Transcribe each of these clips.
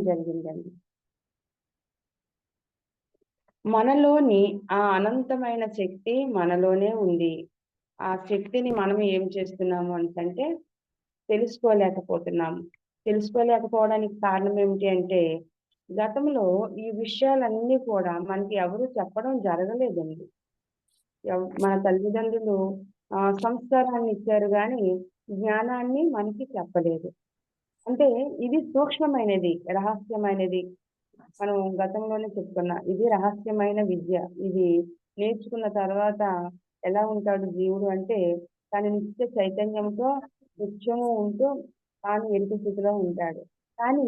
జరిగిందండి. మనలోని ఆ అనంతమైన శక్తి మనలోనే ఉంది. ఆ శక్తిని మనం ఏం చేస్తున్నాము అనేసంటే తెలుసుకోలేకపోతున్నాము. తెలుసుకోలేకపోవడానికి కారణం ఏమిటి అంటే, గతంలో ఈ విషయాలన్నీ కూడా మనకి ఎవరు చెప్పడం జరగలేదండి. మన తల్లిదండ్రులు సంస్కారాన్ని ఇచ్చారు గానీ, జ్ఞానాన్ని మనకి చెప్పలేదు. అంటే ఇది సూక్ష్మమైనది, రహస్యమైనది. మనం గతంలోనే చెప్పుకున్నా. ఇది రహస్యమైన విద్య. ఇది నేర్చుకున్న తర్వాత ఎలా ఉంటాడు జీవుడు అంటే, తన నిత్య చైతన్యంతో నిత్యము ఉంటూ తాను ఎరుక స్థితిలో ఉంటాడు. కానీ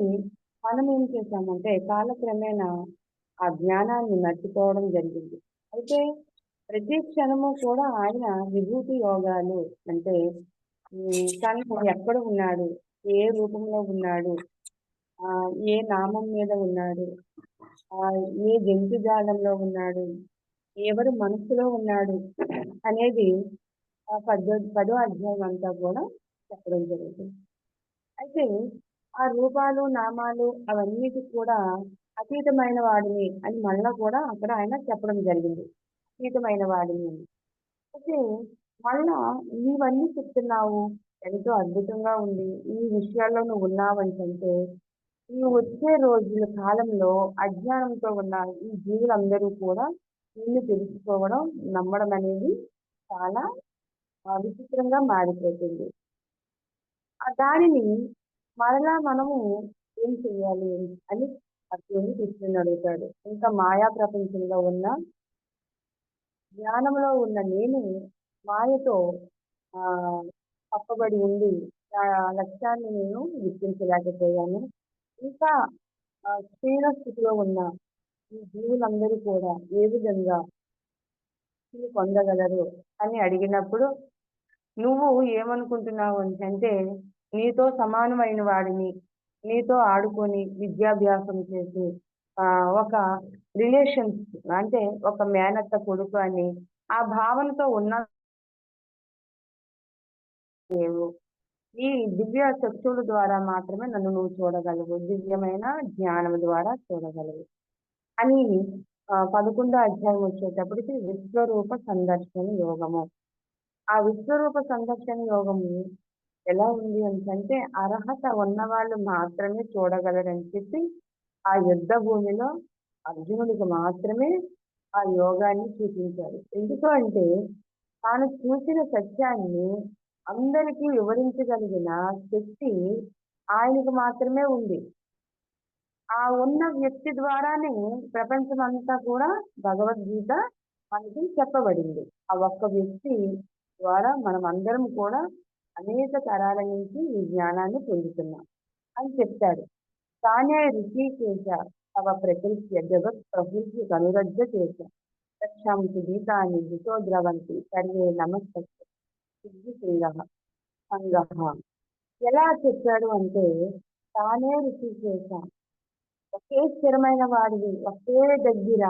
మనం ఏం చేశామంటే కాలక్రమేణా ఆ జ్ఞానాన్ని మర్చిపోవడం జరిగింది. అయితే ప్రతి క్షణము కూడా ఆయన విభూతి యోగాలు అంటే తను ఎక్కడ ఉన్నాడు? ఏ రూపంలో ఉన్నాడు? ఏ నామం మీద ఉన్నాడు? ఏ జంతుజాలంలో ఉన్నాడు? ఎవరి మనస్సులో ఉన్నాడు? అనేది పదో అధ్యాయం అంతా కూడా చెప్పడం జరుగుతుంది. అయితే ఆ రూపాలు, నామాలు అవన్నిటికి కూడా అతీతమైన వాడిని అని మళ్ళా కూడా అక్కడ ఆయన చెప్పడం జరిగింది. అతీతమైన వాడిని అని. అయితే మళ్ళా నీవన్నీ చెప్తున్నావు. ఎంతో అద్భుతంగా ఉంది. ఈ విషయాల్లో నువ్వు ఉన్నావనికంటే ఈ వచ్చే రోజుల కాలంలో అజ్ఞానంతో ఉన్న ఈ జీవులందరూ కూడా నిన్ను తెలుసుకోవడం, నమ్మడం అనేది చాలా విచిత్రంగా మారిపోతుంది. దానిని మరలా మనము ఏం చేయాలి అని అర్జునుడు కృష్ణుని అడుగుతాడు. ఇంకా మాయా ప్రపంచంలో ఉన్న జ్ఞానంలో ఉన్న నేను మాయతో ఆహ్, కప్పబడి ఉండి నా లక్ష్యాన్ని నేను గుర్తించలేకపోయాను. ఇంకా క్షీణ స్థితిలో ఉన్న ఈ జీవులందరూ కూడా ఏ విధంగా పొందగలరు అని అడిగినప్పుడు, నువ్వు ఏమనుకుంటున్నావు అంటే, నీతో సమానమైన వాడిని, నీతో ఆడుకొని విద్యాభ్యాసం చేసి ఒక రిలేషన్స్ అంటే ఒక మేనత్త కొడుకు అని ఆ భావనతో లేవు. ఈ దివ్య చక్షువుల ద్వారా మాత్రమే నన్ను నువ్వు చూడగలవు. దివ్యమైన జ్ఞానం ద్వారా చూడగలవు. అని 11 అధ్యాయం వచ్చేటప్పటికి విశ్వరూప సందర్శన యోగము. ఆ విశ్వరూప సందర్శన యోగము ఎలా ఉంది అనేసంటే, అర్హత ఉన్నవాళ్ళు మాత్రమే చూడగలరని చెప్పి, ఆ యుద్ధ భూమిలో అర్జునుడికి మాత్రమే ఆ యోగాన్ని చూపించారు. ఎందుకు అంటే, తాను చూసిన సత్యాన్ని అందరికీ వివరించగలిగిన శక్తి ఆయనకు మాత్రమే ఉంది. ఆ ఉన్న వ్యక్తి ద్వారానే ప్రపంచమంతా కూడా భగవద్గీత మనకి చెప్పబడింది. ఆ ఒక్క వ్యక్తి ద్వారా మనమందరం కూడా అనేక తరాల నుంచి ఈ జ్ఞానాన్ని పొందుతున్నాం అని చెప్తాడు. తానే ఋషికేశ తవ ప్రకృత్య జగత్ ప్రకృతి కనురజ్య చేశ రక్షాంసి గీతాన్ని దిశో ద్రవంతి సర్వే నమస్తస్య సిద్ధి సంగః. ఎలా చెప్పాడు అంటే, తానే ఋషికేశ ఒకే స్థిరమైన వాడివి, ఒకే దగ్గర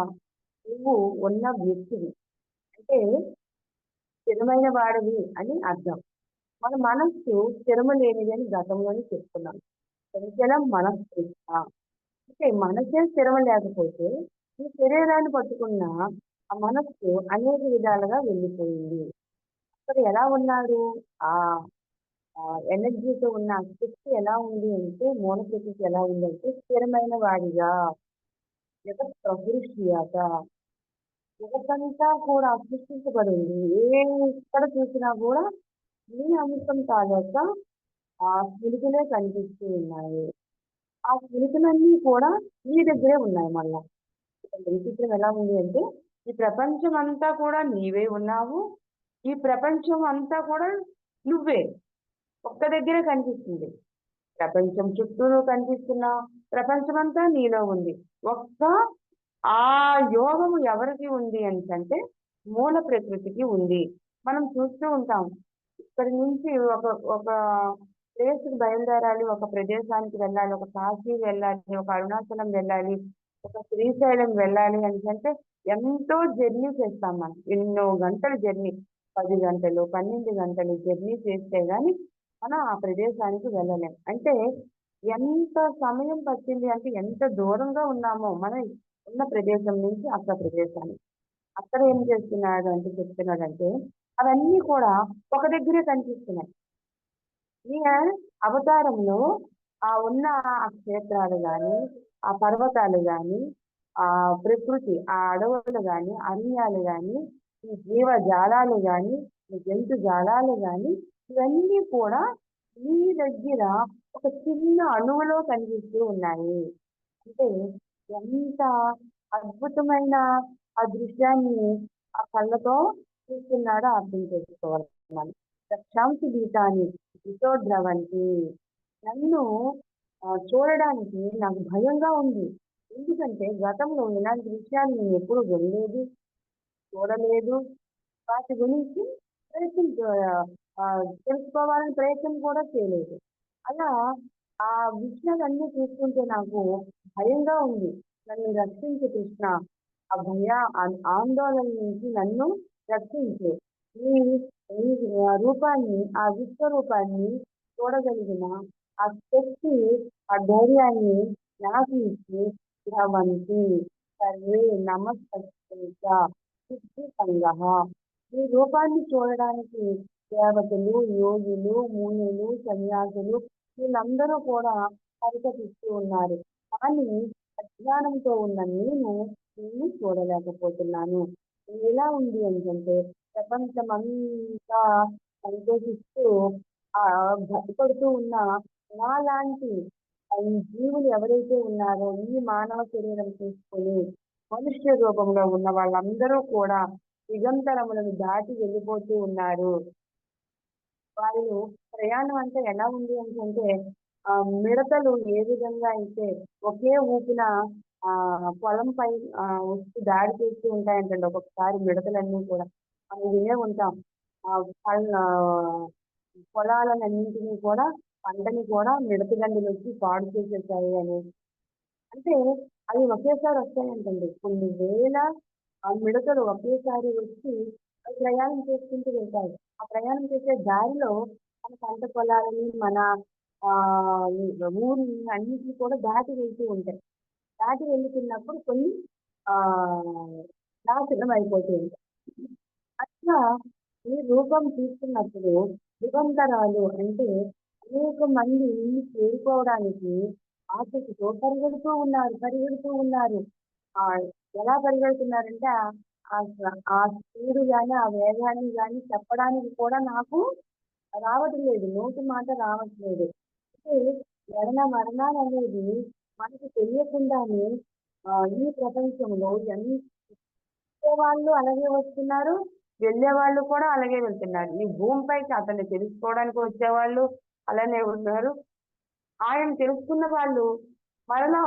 నువ్వు ఉన్న వ్యక్తివి. అంటే స్థిరమైన వాడివి అని అర్థం. మన మనస్సు స్థిరము లేనిది అని గతంలోనే చెప్పుకున్నాం. చంచలం మనస్పృహ. అంటే మనసే స్థిరం లేకపోతే ఈ శరీరాన్ని పట్టుకున్న ఆ మనస్సు అనేక విధాలుగా వెళ్ళిపోయింది. అక్కడ ఎలా ఉన్నాడు? ఆ ఎనర్జీతో ఉన్న ఆ శక్తి ఎలా ఉంది అంటే, మూల ప్రకృతి ఎలా ఉందంటే స్థిరమైన వాడిగా జగత్ ప్రహృష్యత. జగత్తంతా కూడా సృష్టించబడింది. ఎక్కడ చూసినా కూడా నీ అంశం తాలూక ఆ స్మృతులే కనిపిస్తూ ఉన్నాయి. ఆ స్మృతులన్నీ కూడా నీ దగ్గరే ఉన్నాయి మళ్ళా. విచిత్రం ఎలా ఉంది అంటే, ఈ ప్రపంచం అంతా కూడా నీవే ఉన్నావు. ఈ ప్రపంచం అంతా కూడా నువ్వే. ఒక్క దగ్గరే కనిపిస్తుంది. ప్రపంచం చుట్టూరు కనిపిస్తున్నావు. ప్రపంచమంతా నీలో ఉంది. ఒక్క ఆ యోగము ఎవరికి ఉంది అనేసంటే మూల ప్రకృతికి ఉంది. మనం చూస్తూ ఉంటాం. ఇక్కడి నుంచి ఒక ఒక ప్లేస్‌కి బయలుదేరాలి, ఒక ప్రదేశానికి వెళ్ళాలి, ఒక కాశీ వెళ్ళాలి, ఒక అరుణాచలం వెళ్ళాలి, ఒక శ్రీశైలం వెళ్ళాలి అనేసంటే ఎంతో జర్నీ చేస్తాం మనం. ఎన్నో గంటలు జర్నీ. 10 గంటలు, 12 గంటలు జర్నీ చేస్తే గాని మనం ఆ ప్రదేశానికి వెళ్ళలేం. అంటే ఎంత సమయం పట్టింది అంటే ఎంత దూరంగా ఉన్నామో మనం ఉన్న ప్రదేశం నుంచి అక్కడ ప్రదేశానికి. అక్కడ ఏం చేస్తున్నాడు అంటే చెప్తున్నాడంటే అవన్నీ కూడా ఒక దగ్గరే కనిపిస్తున్నాయి. ఈయన అవతారంలో ఉన్న ఆ క్షేత్రాలు గాని, ఆ పర్వతాలు గాని, ప్రకృతి, ఆ అడవులు గాని, అరణ్యాలు గాని, ఈ జీవజాలాలు గాని, ఈ జంతు జాలాలు గాని, ఇవన్నీ కూడా మీ దగ్గర ఒక చిన్న అణువులో కనిపిస్తూ ఉన్నాయి. అంటే ఎంత అద్భుతమైన ఆ దృశ్యాన్ని ఆ కళ్ళతో చూస్తున్నాడో అర్థం చేసుకోవాలి మనం. రక్షాంసి గీతాన్ని దిశోద్రవంతి. నన్ను చూడడానికి నాకు భయంగా ఉంది. ఎందుకంటే గతంలో ఇలాంటి విషయాలు నేను ఎప్పుడు వినలేదు, చూడలేదు. వాటి గురించి తెలుసుకోవాలని ప్రయత్నం కూడా చేయలేదు. అలా ఆ విషయాలన్నీ చూస్తుంటే నాకు భయంగా ఉంది. నన్ను రక్షించు కృష్ణ. ఆ ఆందోళన నుంచి నన్ను రక్షించు. నీ నీ రూపాన్ని, ఆ విశ్వరూపాన్ని చూడగలిగిన ఆ శక్తి, ఆ ధైర్యాన్ని నాకు ఇచ్చి భ్రవంతి సర్వే నమస్తస్య సిద్ధి సంగః. ఈ రూపాన్ని చూడడానికి దేవతలు, యోగులు, మునులు, సన్యాసులు వీళ్ళందరూ కూడా పరితపిస్తూ ఉన్నారు. కానీ అజ్ఞానంతో ఉన్న నేను నిన్ను చూడలేకపోతున్నాను. ఎలా ఉంది ఏంటంటే ప్రపంచమంతా సంతోషిస్తూ భయపడుతూ ఉన్న నాలాంటి ఈ జీవులు ఎవరైతే ఉన్నారో ఈ మానవ శరీరం తీసుకొని మనుష్య రూపంలో ఉన్న వాళ్ళందరూ కూడా దిగంతరములను దాటి వెళ్ళిపోతూ ఉన్నారు. వాళ్ళు ప్రయాణం అంటే ఎలా ఉంది అంటే మిడతలు ఏ విధంగా అయితే ఒకే ఊపున పొలంపై వచ్చి దాడి చేస్తూ ఉంటాయంటండి. ఒక్కొక్కసారి మిడతలన్నీ కూడా మనం వినే ఉంటాం. పళ్ళ పొలాలన్నింటినీ కూడా పంటని కూడా మిడతగండులొచ్చి పాడు చేసేసాయి అని. అంటే అవి ఒకేసారి వస్తాయంటండి. కొన్ని వేల మిడతలు ఒకేసారి వచ్చి అవి ప్రయాణం చేసుకుంటూ వెళ్తాయి. ఆ ప్రయాణం చేసే దారిలో మన పంట పొలాలని, మన ఊరిని అన్నిటిని కూడా దాటి వెళ్తూ ఉంటాయి. దాటి వెళ్తున్నప్పుడు కొన్ని ఆహ్, నాశనం అయిపోతూ ఉంటాయి. అట్లా ఈ రూపం తీసుకున్నప్పుడు దిగంబరాలు అంటే అనేక మంది చేరుకోవడానికి ఆసక్తితో పరిగెడుతూ ఉన్నారు, పరిగెడుతూ ఉన్నారు. ఆహ్, ఎలా పరిగెడుతున్నారంటే ఆ స్పీడ్ గాని, ఆ వేగాన్ని గాని చెప్పడానికి కూడా నాకు రావట్లేదు. నోటి మాట రావట్లేదు. అంటే మరణాలనేది మనకు తెలియకుండానే ఈ ప్రపంచంలో వచ్చేవాళ్ళు అలాగే వస్తున్నారు. వెళ్ళేవాళ్ళు కూడా అలాగే వెళ్తున్నారు. ఈ భూమిపైకి అతన్ని తెలుసుకోవడానికి వచ్చేవాళ్ళు అలానే ఉన్నారు. ఆయన తెలుసుకున్న వాళ్ళు మరలా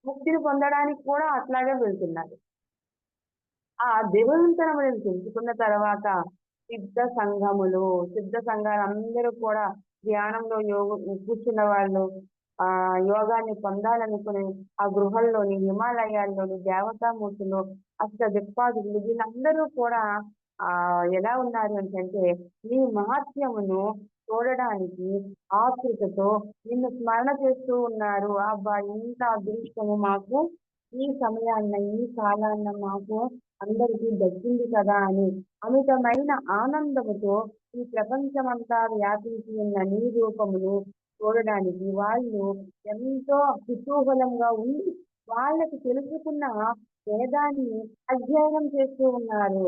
ముక్తిని పొందడానికి కూడా అట్లాగే వెళ్తున్నారు. ఆ దివ్యంతరములను తెలుసుకున్న తర్వాత సిద్ధ సంఘాలందరూ కూడా ధ్యానంలో కూర్చున్న వాళ్ళు, యోగాన్ని పొందాలనుకుని ఆ గృహల్లోని, హిమాలయాల్లోని దేవతామూర్తులు, అష్టదిక్పాదులు వీళ్ళందరూ కూడా ఎలా ఉన్నారు అంటే నీ మహాత్మ్యమును చూడడానికి ఆతృతతో నిన్ను స్మరణ చేస్తూ ఉన్నారు. అబ్బా! ఇంత అదృష్టము మాకు ఈ సమయాన్న, ఈ కాలాన్న మాకు అందరికీ దక్కింది కదా అని అమితమైన ఆనందముతో ఈ ప్రపంచమంతా వ్యాపించి ఉన్న నీ రూపమును చూడడానికి వాళ్ళు ఎంతో కుతూహలంగా ఉండి వాళ్ళకి తెలుసుకున్న వేదాన్ని అధ్యయనం చేస్తూ ఉన్నారు.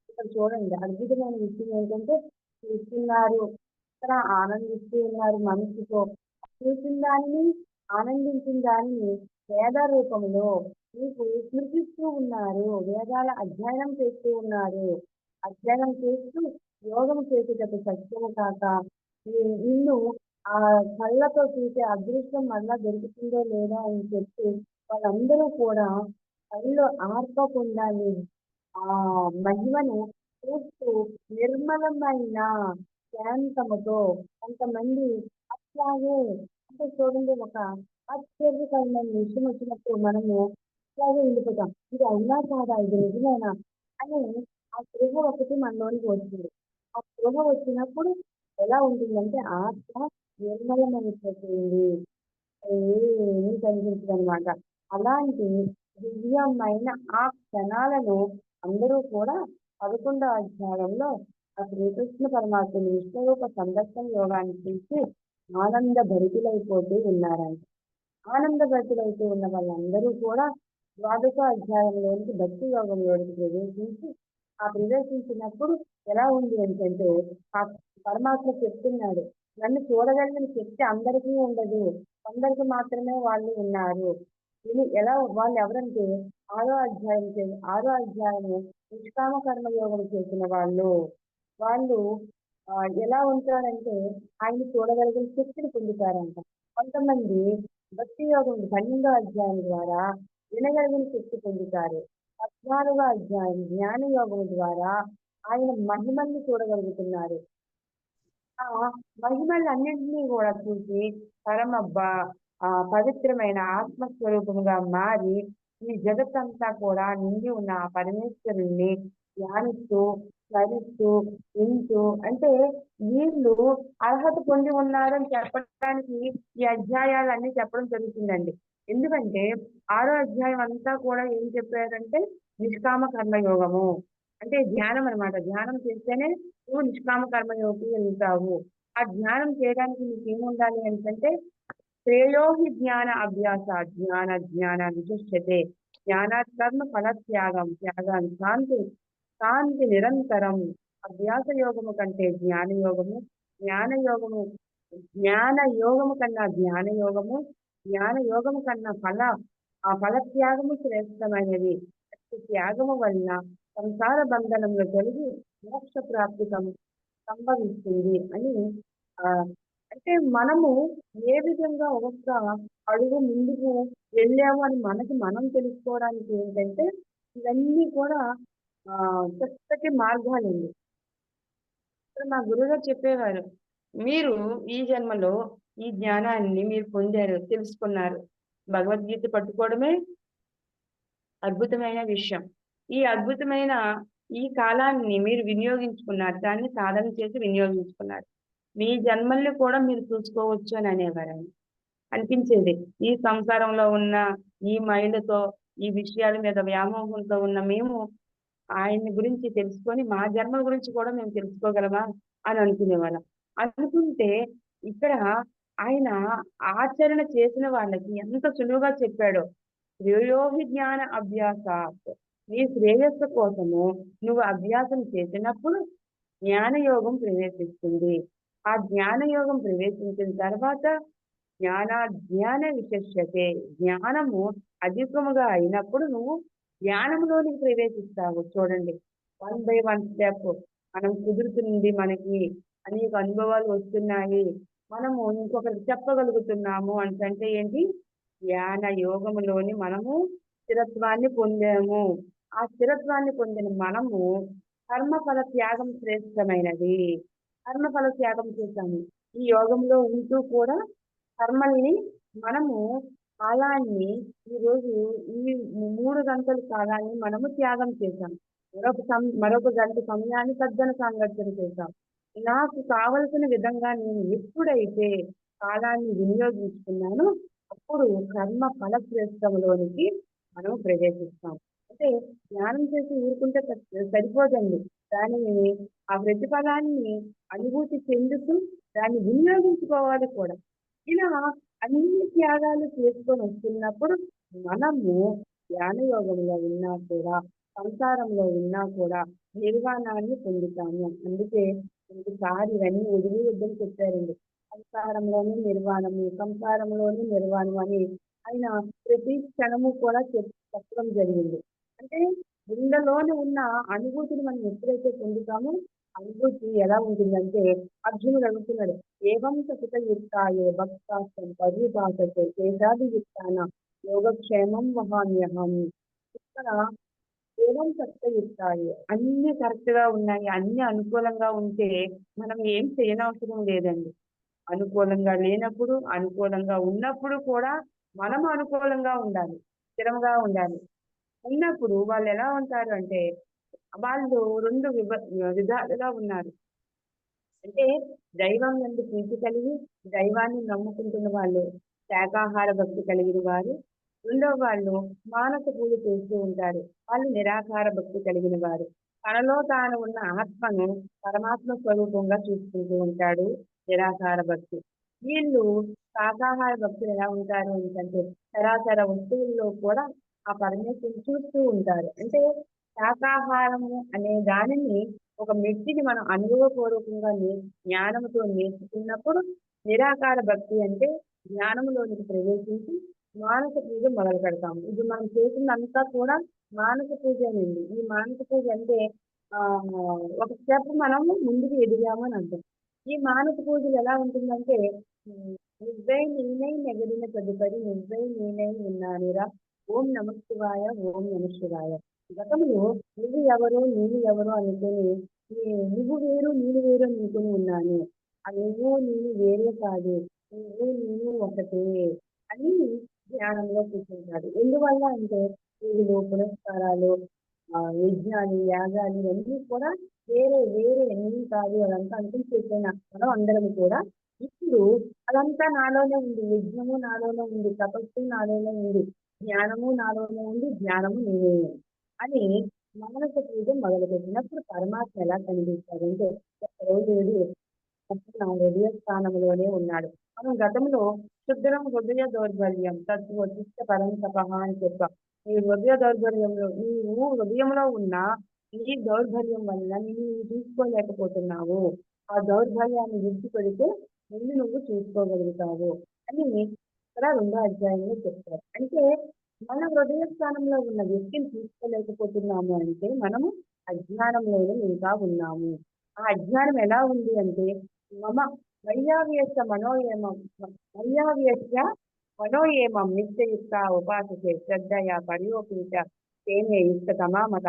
ఇక్కడ చూడండి అద్భుతమైన విషయం ఏంటంటే చూస్తున్నారు, ఇక్కడ ఆనందిస్తూ ఉన్నారు మనసుతో. చూసిన దానిని, ఆనందించిన దానిని వేద రూపంలో మీకు స్మృతిస్తూ ఉన్నారు. వేదాల అధ్యయనం చేస్తూ ఉన్నారు. అధ్యయనం చేస్తూ యోగం చేసేటప్పుడు సత్యము కాక నిన్ను ఆ కళ్ళతో చూసే అదృష్టం మళ్ళా దొరుకుతుందో లేదో అని చెప్పి వాళ్ళందరూ కూడా కళ్ళు ఆర్పకుండా ఆ మహిమను చూస్తూ నిర్మలమైన శాంతముతో కొంతమంది అట్లాగే అంటే చూడండి ఒక ఆశ్చర్యకరమైన విషయం వచ్చినప్పుడు మనము అట్లాగే ఉండిపోతాం. ఇది అవునా కాదా? ఇది నిజమేనా? అని ఆ స్పృహ ఒకటి మనలోనికి వచ్చింది. ఆ స్పృహ వచ్చినప్పుడు ఎలా ఉంటుందంటే ఆత్మ నిర్మలమైపోతుంది. ఏమీ కనిపించదనమాట. అలాంటి దివ్యమైన ఆ క్షణాలను అందరూ కూడా 11వ అధ్యాయంలో ఆ శ్రీకృష్ణ పరమాత్ముని విశ్వరూప సందర్శన యోగాన్ని చూసి ఆనందభరితులైపోతూ ఉన్నారంట. ఆనందభరితులైతూ ఉన్న వాళ్ళందరూ కూడా ద్వాదశ అధ్యాయంలోనికి భక్తి యోగంలోనికి ప్రవేశించి, ఆ ప్రవేశించినప్పుడు ఎలా ఉంది ఏంటంటే, ఆ పరమాత్మ చెప్తున్నాడు, నన్ను చూడగలిగిన శక్తి అందరికీ ఉండదు. కొందరికి మాత్రమే వాళ్ళు ఉన్నారు. ఇది ఎలా వాళ్ళెవరంటే, ఆరో అధ్యాయము నిష్కామ కర్మ యోగం చేసిన వాళ్ళు. వాళ్ళు ఎలా ఉంటారంటే, ఆయన్ని చూడగలిగిన శక్తిని పొందుతారంట. కొంతమంది భక్తి యోగం 12వ అధ్యాయం ద్వారా వినగలిగిన శక్తి పొందుతారు. 14వ అధ్యాయం జ్ఞాన యోగం ద్వారా ఆయన మహిమల్ని చూడగలుగుతున్నారు. ఆ మహిమలన్నింటినీ కూడా చూసి పరమ పవిత్రమైన ఆత్మస్వరూపంగా మారి ఈ జగత్తంతా కూడా నిండి ఉన్న ఆ పరమేశ్వరుణ్ణి ధ్యానిస్తూ, స్మరిస్తూ, వింటూ అంటే వీళ్ళు అర్హత పొంది ఉన్నారని చెప్పడానికి ఈ అధ్యాయాలన్నీ చెప్పడం జరుగుతుందండి. ఎందుకంటే ఆరో అధ్యాయం అంతా కూడా ఏం చెప్పారంటే నిష్కామ కర్మయోగము. అంటే ధ్యానం అన్నమాట. ధ్యానం చేస్తేనే నువ్వు నిష్కామ కర్మయోగికి వెళ్తావు. ఆ ధ్యానం చేయడానికి నీకేముండాలి అనేసంటే శ్రేయోహి జ్ఞాన అభ్యాస జ్ఞాన విశిష్యతే. జ్ఞానాత్ కర్మ ఫలత్యాగం త్యాగం శాంతి శాంతి నిరంతరం. అభ్యాస యోగము కంటే జ్ఞాన యోగము, జ్ఞాన యోగము జ్ఞాన యోగము కన్నా జ్ఞాన యోగము, జ్ఞాన యోగము కన్నా ఆ ఫలత్యాగము శ్రేష్టమైనది. అట్టి త్యాగము వలన సంసార బంధనంలో తొలగి మోక్ష ప్రాప్తి సంభవిస్తుంది అని ఆ అంటే మనము ఏ విధంగా ఒక్క అడుగు ముందుకు వెళ్ళాము అని మనకి మనం తెలుసుకోవడానికి ఏంటంటే ఇవన్నీ కూడా ఆ చక్కటి మార్గాలండి. ఇప్పుడు మా గురువుగారు చెప్పేవారు, మీరు ఈ జన్మలో ఈ జ్ఞానాన్ని మీరు పొందారు, తెలుసుకున్నారు. భగవద్గీత పట్టుకోవడమే అద్భుతమైన విషయం. ఈ అద్భుతమైన ఈ కాలాన్ని మీరు వినియోగించుకున్నారు. దాన్ని సాధన చేసి వినియోగించుకున్నారు. మీ జన్మల్ని కూడా మీరు చూసుకోవచ్చు అని అనేవారాయన. అనిపించేది. ఈ సంసారంలో ఉన్న ఈ మైండ్‌తో, ఈ విషయాల మీద వ్యామోహంతో ఉన్న మేము ఆయన్ని గురించి తెలుసుకొని, మా జన్మల గురించి కూడా మేము తెలుసుకోగలమా అని అనుకునేవాళ్ళం. అనుకుంటే ఇక్కడ ఆయన ఆచరణ చేసిన వాళ్ళకి ఎంత సులువుగా చెప్పాడో. శ్రేయోహి జ్ఞాన అభ్యాసాత్. నీ శ్రేయస్సు కోసము నువ్వు అభ్యాసం చేసినప్పుడు జ్ఞానయోగం ప్రవేశిస్తుంది. ఆ జ్ఞానయోగం ప్రవేశించిన తర్వాత జ్ఞాన విశిష్యతే. జ్ఞానము అధికముగా అయినప్పుడు నువ్వు జ్ఞానంలోనికి ప్రవేశిస్తావు. చూడండి. వన్ బై వన్ స్టెప్ మనం కుదురుతుంది మనకి. అనేక అనుభవాలు వస్తున్నాయి. మనము ఇంకొకరికి చెప్పగలుగుతున్నాము అంటే ఏంటి? జ్ఞాన యోగములోని మనము స్థిరత్వాన్ని పొందాము. ఆ స్థిరత్వాన్ని పొందిన మనము కర్మఫల త్యాగం శ్రేష్టమైనది. కర్మఫల త్యాగం చేశాము. ఈ యోగంలో ఉంటూ కూడా కర్మల్ని మనము కాలాన్ని ఈరోజు ఈ 3 గంటల కాలాన్ని మనము త్యాగం చేశాం. మరొక గంట సమయాన్ని సజ్జన సాంగత్యం చేశాం. నాకు కావలసిన విధంగా నేను ఎప్పుడైతే కాలాన్ని వినియోగించుకున్నానో అప్పుడు కర్మ ఫలశ్రేష్టంలోనికి మనం ప్రవేశిస్తాం. అంటే ధ్యానం చేసి ఊరుకుంటే సరిపోదండి. దానిని ఆ ప్రతిఫలాన్ని అనుభూతి చెందుతూ దాన్ని వినియోగించుకోవాలి కూడా. ఇలా అన్ని త్యాగాలు చేసుకొని వస్తున్నప్పుడు మనము ధ్యాన యోగంలో ఉన్నా కూడా, సంసారంలో ఉన్నా కూడా నిర్వాణాన్ని పొందుతాము. అందుకే ఒకసారి ఇవన్నీ వదిలి చెప్పారండి. సంసారంలోనే నిర్వాణం అని ఆయన ప్రతి క్షణము కూడా చెప్పడం జరిగింది. అంటే గుండెలోని ఉన్న అనుభూతిని మనం ఎప్పుడైతే పొందుతామో అనుభూతి ఎలా ఉంటుందంటే అర్జునుడు అడుగుతున్నాడు, ఏవం సతతయుక్తాయే భక్తాస్తం పర్యుపాసతే కేశాదియుక్తాన యోగక్షేమం వహామ్యహం. ఇక్కడ ఏవం సతతయుక్తాయే అన్ని కరెక్ట్ గా ఉన్నాయి, అన్ని అనుకూలంగా ఉంటే మనం ఏం చేయనవసరం లేదండి. అనుకూలంగా లేనప్పుడు, అనుకూలంగా ఉన్నప్పుడు కూడా మనం అనుకూలంగా ఉండాలి. స్థిరంగా ఉండాలి. ఉన్నప్పుడు వాళ్ళెలా ఉంటారు అంటే, వాళ్ళు 2 విధాలుగా ఉన్నారు. అంటే దైవం యందు ప్రీతి కలిగి, దైవాన్ని నమ్ముకుంటున్న వాళ్ళు. శాకాహార భక్తి కలిగిన వారు. రెండో వాళ్ళు మానస పూజ చేస్తూ ఉంటారు. వాళ్ళు నిరాకార భక్తి కలిగిన వారు. తనలో తాను ఉన్న ఆత్మను పరమాత్మ స్వరూపంగా చూసుకుంటూ ఉంటాడు నిరాకార భక్తి. వీళ్ళు శాకాహార భక్తులు ఎలా ఉంటారు అంటే చరాచర వస్తువుల్లో కూడా ఆ పరమేశ్వరుని చూస్తూ ఉంటారు. అంటే శాకాహారము అనే దానిని ఒక మెట్టిని మనం అనుభవపూర్వకంగా జ్ఞానముతో నేర్చుకున్నప్పుడు నిరాకార భక్తి అంటే జ్ఞానంలోనికి ప్రవేశించి మానస పూజ మొదలు పెడతాము. ఇది మనం చేసిందంతా కూడా మానస పూజేనండి. ఈ మానస పూజ అంటే ఆ ఒక స్టెప్ మనము ముందుకు ఎదిగాము అని అంటాం. ఈ మానస పూజలు ఎలా ఉంటుందంటే నువ్వై నేనై నెగడిన తదుపరి నువ్వై నేనై ఉన్నానురా ఓం నమ శివాయ ఓం నమ శివాయ. గతంలో నువ్వు ఎవరో నేను ఎవరో అనుకుని నువ్వు వేరు నేను వేరు అనుకుని ఉన్నాను. ఆ నువ్వు నేను వేరే కాదు, నువ్వు నేను ఒకటే అని ధ్యానంలో కూర్చుంటాడు. ఎందువల్ల అంటే వీళ్ళు పునస్కారాలు, యజ్ఞాలు, యాగాలు ఇవన్నీ కూడా వేరే వేరే ఎన్ని కాదు అదంతా అనుకుని చేసిన మనం అందరం కూడా ఇప్పుడు అదంతా నాలోనే ఉంది. యజ్ఞము నాలోనే ఉంది, తపస్సు నాలోనే ఉంది, జ్ఞానము నాలోనే ఉంది, ధ్యానము నేనే అని మానస పూజ మొదలుపెట్టినప్పుడు పరమాత్మ ఎలా కనిపిస్తాడంటే రోజు నా హృదయ స్థానంలోనే ఉన్నాడు. మనం గతంలో శుద్ధం హృదయ దౌర్బల్యం తత్వశిష్ట పరంతపహ అని చెప్పాం. ఈ హృదయ దౌర్బల్యంలో నీవు హృదయంలో ఉన్న ఈ దౌర్బల్యం వల్ల నువ్వు చూసుకోలేకపోతున్నావు. ఆ దౌర్బల్యాన్ని విడిచిపెడితే నిన్ను నువ్వు చూసుకోగలుగుతావు అని ఇక్కడ 2వ అధ్యాయంలో చెప్తారు. అంటే మన హృదయ స్థానంలో ఉన్న వ్యక్తిని చూసుకోలేకపోతున్నాము అంటే మనము అజ్ఞానంలోనే ఇంకా ఉన్నాము. ఆ అజ్ఞానం ఎలా ఉంది అంటే మమ మయ్యావ్యస్య మనోయేమం నిత్యయుక్త ఉపాసతే శ్రద్ధయ పరియోపీత తేనే యుక్తమా మత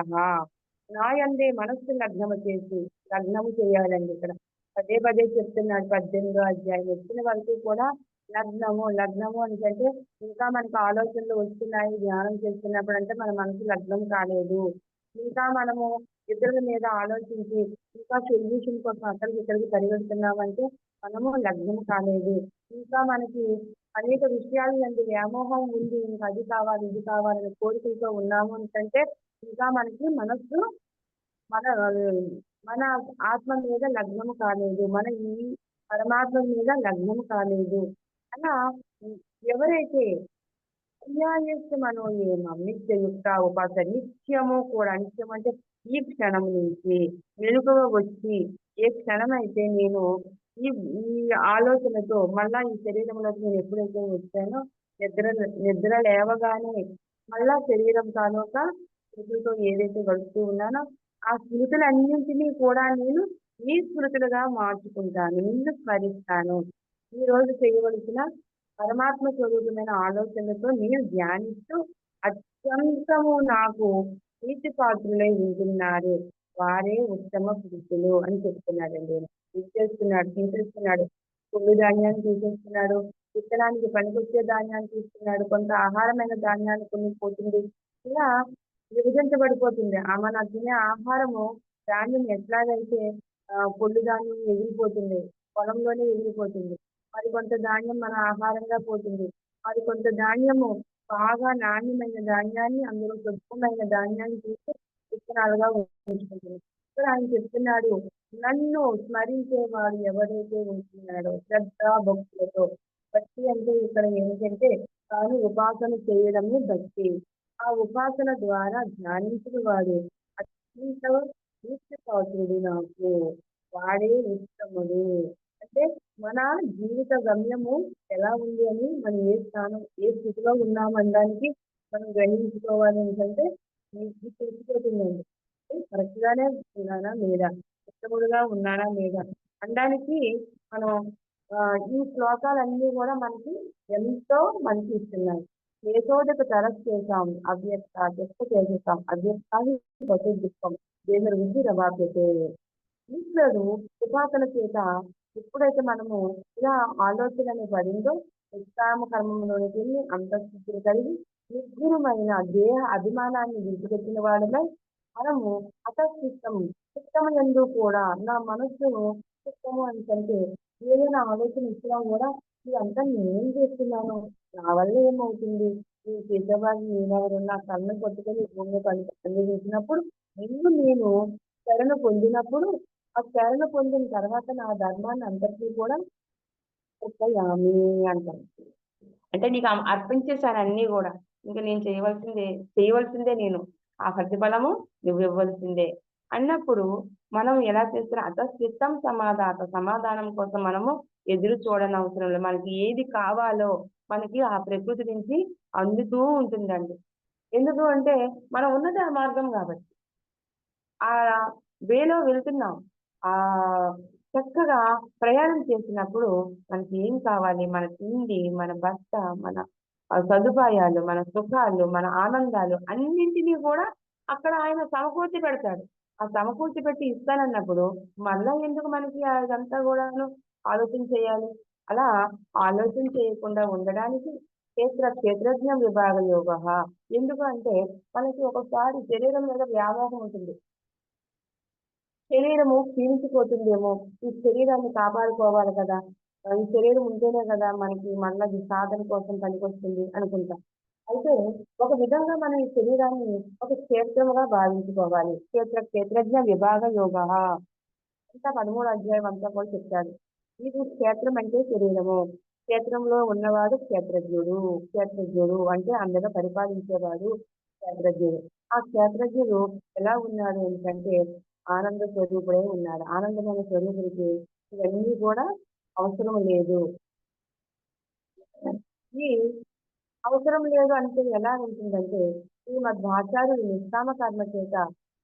నాయందే మనస్సు లగ్నము చేయాలండి. ఇక్కడ పదే పదే చెప్తున్నాడు. 18వ అధ్యాయం వచ్చిన వరకు కూడా లగ్నము అంటే ఇంకా మనకు ఆలోచనలు వస్తున్నాయి ధ్యానం చేస్తున్నప్పుడు అంటే మన మనసు లగ్నం కాలేదు. ఇంకా మనము ఇతరుల మీద ఆలోచించి ఇంకా సొల్యూషన్ కోసం ఇక్కడికి పరిగెడుతున్నామంటే మనము లగ్నం కాలేదు. ఇంకా మనకి అనేక విషయాలు అంటే వ్యామోహం ఉంది. ఇంకా అది కావాలి ఇది కావాలనే కోరికలతో ఉన్నాము అంటే ఇంకా మనకి మనస్సు మన మన ఆత్మ మీద లగ్నము కాలేదు, మన ఈ పరమాత్మ మీద లగ్నము కాలేదు. అలా ఎవరైతే మనోయేమం నిత్యయుక్త ఉపాస నిత్యము కూడా నిత్యం అంటే ఈ క్షణం నుంచి వెనుకవ వచ్చి ఏ క్షణం అయితే నేను ఈ ఈ ఆలోచనతో మళ్ళా ఈ శరీరంలోకి నేను ఎప్పుడైతే వచ్చానో నిద్ర లేవగానే మళ్ళా శరీరం తాలూక స్మృతులతో ఏదైతే గడుపుతూ ఉన్నానో ఆ స్మృతులన్నింటినీ కూడా నేను ఈ స్మృతులుగా మార్చుకుంటాను, నిన్ను స్మరిస్తాను. ఈ రోజు చేయవలసిన పరమాత్మ స్వరూపమైన ఆలోచనలతో నేను ధ్యానిస్తూ అత్యంతము నాకు నీతి పాత్రులై ఉంటున్నారు, వారే ఉత్తమ పురుషులు అని చెప్తున్నాడండి. తీసేస్తున్నాడు కొద్ది ధాన్యాన్ని తీసేస్తున్నాడు, విత్తనానికి పనికొచ్చే ధాన్యాన్ని తీస్తున్నాడు, కొంత ఆహారమైన ధాన్యాన్ని కొన్ని పోతుంది. ఇలా విభజించబడిపోతుంది. మన తినే ఆహారము ధాన్యం ఎట్లాగైతే పొల్లు ధాన్యం ఎగిరిపోతుంది, పొలంలోనే ఎగిరిపోతుంది. మరి కొంత ధాన్యం మన ఆహారంగా పోతుంది. మరి కొంత ధాన్యము బాగా నాణ్యమైన ధాన్యాన్ని అందులో శుభ్రమైన ధాన్యాన్ని తీసి విత్తనాలుగా ఉంచుకుంటుంది. ఇక్కడ ఆయన చెప్తున్నాడు, నన్ను స్మరించేవాడు ఎవరైతే ఉంటున్నాడో శ్రద్ధ భక్తులతో. భక్తి అంటే ఇక్కడ ఏంటంటే తాను ఉపాసన చేయడము భక్తి. ఆ ఉపాసన ద్వారా ధ్యానించిన వాడు అత్యంత పాత్రుడు నాకు, వాడే ఉత్తముడు. అంటే మన జీవిత గమ్యము ఎలా ఉంది అని మనం ఏ స్థితిలో ఉన్నామనడానికి మనం గ్రహించుకోవాలి ఏంటంటే మీకు తెలిసిపోతుందండి. కరెక్ట్ గానే ఉన్నానా లేదా, ఉత్తముడుగా ఉన్నానా లేదా అనడానికి మనం ఈ శ్లోకాలన్నీ కూడా మనకి ఎంతో మంచి ఇస్తున్నాయి. ఏదోదక తరస్ చేశాం అవ్యక్త చేసేస్తాం అవ్యక్తాన్ని దుఃఖం దేశ వృద్ధి రవాప్యతే. ఈశ్వరుడు ఉపాసన చేత ఎప్పుడైతే మనము ఇలా ఆలోచన పడిందో నిష్కామ కర్మంలోనికి వెళ్ళి అంతఃస్థితిని కలిగి నిర్గుణమైన దేహ అభిమానాన్ని విడిచిపెట్టిన వాడమై మనము చిత్తము ఎందు కూడా నా మనస్సును చిత్తము అంటే ఏదైనా ఆలోచన ఇచ్చినా కూడా ఇదంతా నేనేం చేస్తున్నాను? నా వల్ల ఏమవుతుంది? ఈ చేసేవాడిని నేనెవరు? నా కళ్ళను పట్టుకొని భూమిలో కళ్ళు వేసినప్పుడు నేను శరణ పొందినప్పుడు, ఆ శరణ పొందిన తర్వాత నా ధర్మాన్ని అంతటిని కూడా ఉపయామి అంటారు. అంటే నీకు అర్పించేసాను అన్నీ గూడా. ఇంక నేను చేయవలసిందే నేను. ఆ ప్రతిఫలము నువ్వివ్వాల్సిందే. అన్నప్పుడు మనం ఎలా చేస్తున్నాం అతస్థితం సమాధాత. సమాధానం కోసం మనము ఎదురు చూడనవసరం లేదు. మనకి ఏది కావాలో మనకి ఆ ప్రకృతి నుంచి అందుతూ ఉంటుందండి. ఎందుకు అంటే మనం ఉన్నది ఆ మార్గం గాబట్టి. ఆ వేలో వెళ్తున్నాం. చక్కగా ప్రయాణం చేసినప్పుడు మనకి ఏం కావాలి? మన తిండి, మన బట్ట, మన సదుపాయాలు, మన సుఖాలు, మన ఆనందాలు అన్నింటినీ కూడా అక్కడ ఆయన సమకూర్చి పెడతాడు. ఆ సమకూర్చి పెట్టి ఇస్తానన్నప్పుడు మళ్ళా ఎందుకు మనకి అదంతా గూడాను ఆలోచన చేయాలి? అలా ఆలోచన చేయకుండా ఉండడానికి క్షేత్రజ్ఞ విభాగ యోగః. ఎందుకు అంటే మనకి ఒక్కొక్కసారి శరీరం మీద వ్యామోహం ఉంటుంది. శరీరము క్షీణించిపోతుందేమో! ఈ శరీరాన్ని కాపాడుకోవాలి కదా! ఈ శరీరం ఉంటేనే కదా మనకి మళ్ళా ఈ సాధన కోసం పనికొస్తుంది అనుకుంటాం. అయితే ఒక విధంగా మనం ఈ శరీరాన్ని ఒక క్షేత్రముగా భావించుకోవాలి. క్షేత్రజ్ఞ విభాగ యోగః. అంతా 13 అధ్యాయం అంతా కూడా చెప్తాడు. ఇది క్షేత్రం అంటే శరీరము. క్షేత్రంలో ఉన్నవాడు క్షేత్రజ్ఞుడు. క్షేత్రజ్ఞుడు అంటే అందరూ పరిపాలించేవాడు క్షేత్రజ్ఞుడు. ఆ క్షేత్రజ్ఞుడు ఎలా ఉన్నాడు ఏంటంటే ఆనంద స్వరూపుడై ఉన్నాడు. ఆనందమైన స్వరూపుడికి ఇవన్నీ కూడా అవసరం లేదు. ఈ అవసరం లేదు అంటే ఎలా ఉంటుందంటే శ్రీమద్వాచార్యులు నిష్కామ కర్మ చేత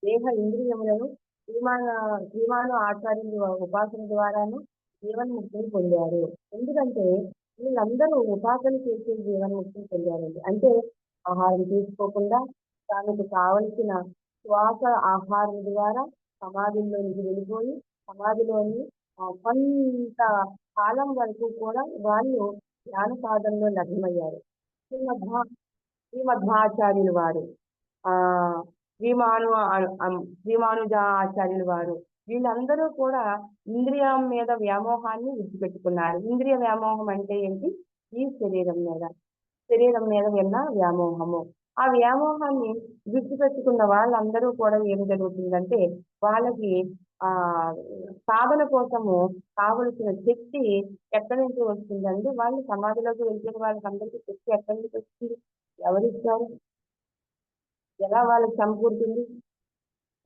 దేహ ఇంద్రియములను శ్రీమాన శ్రీమాను ఆచార్యులు ఉపాసన ద్వారాను జీవన్ముక్తిని పొందారు. ఎందుకంటే వీళ్ళందరూ ఉపాసన చేసి జీవన్ముక్తిని పొందారండి. అంటే ఆహారం తీసుకోకుండా తనకు కావలసిన శ్వాస ఆహారం ద్వారా సమాధిలోనికి వెళ్ళిపోయి సమాధిలోని కొంత కాలం వరకు కూడా వాళ్ళు ధ్యాన సాధనలో లగ్నమయ్యారు. శ్రీమద్భా శ్రీమధ్వాచార్యులు వారు, ఆహ్, శ్రీమానుజ ఆచార్యులు వారు వీళ్ళందరూ కూడా ఇంద్రియం మీద వ్యామోహాన్ని విడిచిపెట్టుకున్నారు. ఇంద్రియ వ్యామోహం అంటే ఏంటి? ఈ శరీరం మీద ఉన్న వ్యామోహము. ఆ వ్యామోహాన్ని విడిచిపెట్టుకున్న వాళ్ళందరూ కూడా ఏం జరుగుతుందంటే వాళ్ళకి ఆహ్, సాధన కోసము కావలసిన శక్తి ఎక్కడి నుంచి వస్తుందండి? వాళ్ళు సమాధిలోకి వెళ్ళిపోయిన వాళ్ళకందరికీ శక్తి ఎక్కడి నుంచి వస్తుంది? ఎవరిస్తారు? ఎలా వాళ్ళకి సమకూరుతుంది?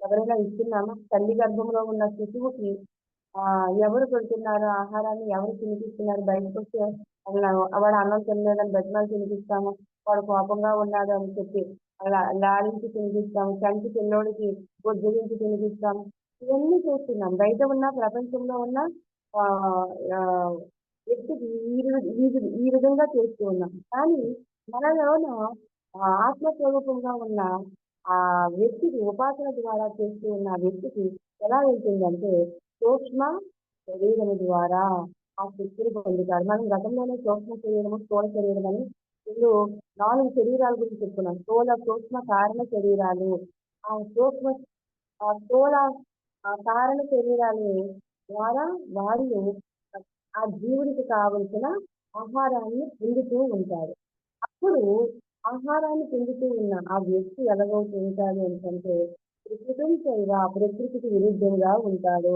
ఎవరైనా ఇస్తున్నామా? తల్లి గర్భంలో ఉన్న శిశువుకి ఎవరు పెడుతున్నారు ఆహారాన్ని? ఎవరు తినిపిస్తున్నారు? బయటకొస్తే వాడు అన్నం తినలేదని బతిమాలి తినిపిస్తాము. వాడు కోపంగా ఉన్నాడు అని చెప్పి లాలించి తినిపిస్తాము. చంటి పిల్లోడికి బుజ్జగించి తినిపిస్తాము. ఇవన్నీ చేస్తున్నాం. బయట ఉన్న ప్రపంచంలో ఉన్న ఆహ్, ఆహ్, వ్యక్తికి ఈ విధంగా చేస్తూ ఉన్నాం. కానీ మనలోన ఆత్మస్వరూపంగా ఉన్న ఆ వ్యక్తికి ఉపాసన ద్వారా చేస్తూ ఉన్న ఆ వ్యక్తికి ఎలా వెళ్తుందంటే సూక్ష్మ శరీరము ద్వారా ఆ శక్తిని పొందుతారు. మనం గతంలోనే సూక్ష్మ శరీరము, స్థూల శరీరం అని 2, 4 శరీరాల గురించి చెప్పుకున్నాం. సూక్ష్మ కారణ శరీరాలు. ఆ సూక్ష్మ స్థూల కారణ శరీరాలు ద్వారా వాళ్ళు ఆ జీవుడికి కావలసిన ఆహారాన్ని పొందుతూ ఉంటారు. అప్పుడు ఆహారాన్ని పొందుతూ ఉన్న ఆ వ్యక్తి ఎలాగవుతూ ఉంటాడు ఏంటంటే ప్రకృతం చైవ ప్రకృతికి విరుద్ధంగా ఉంటాడు.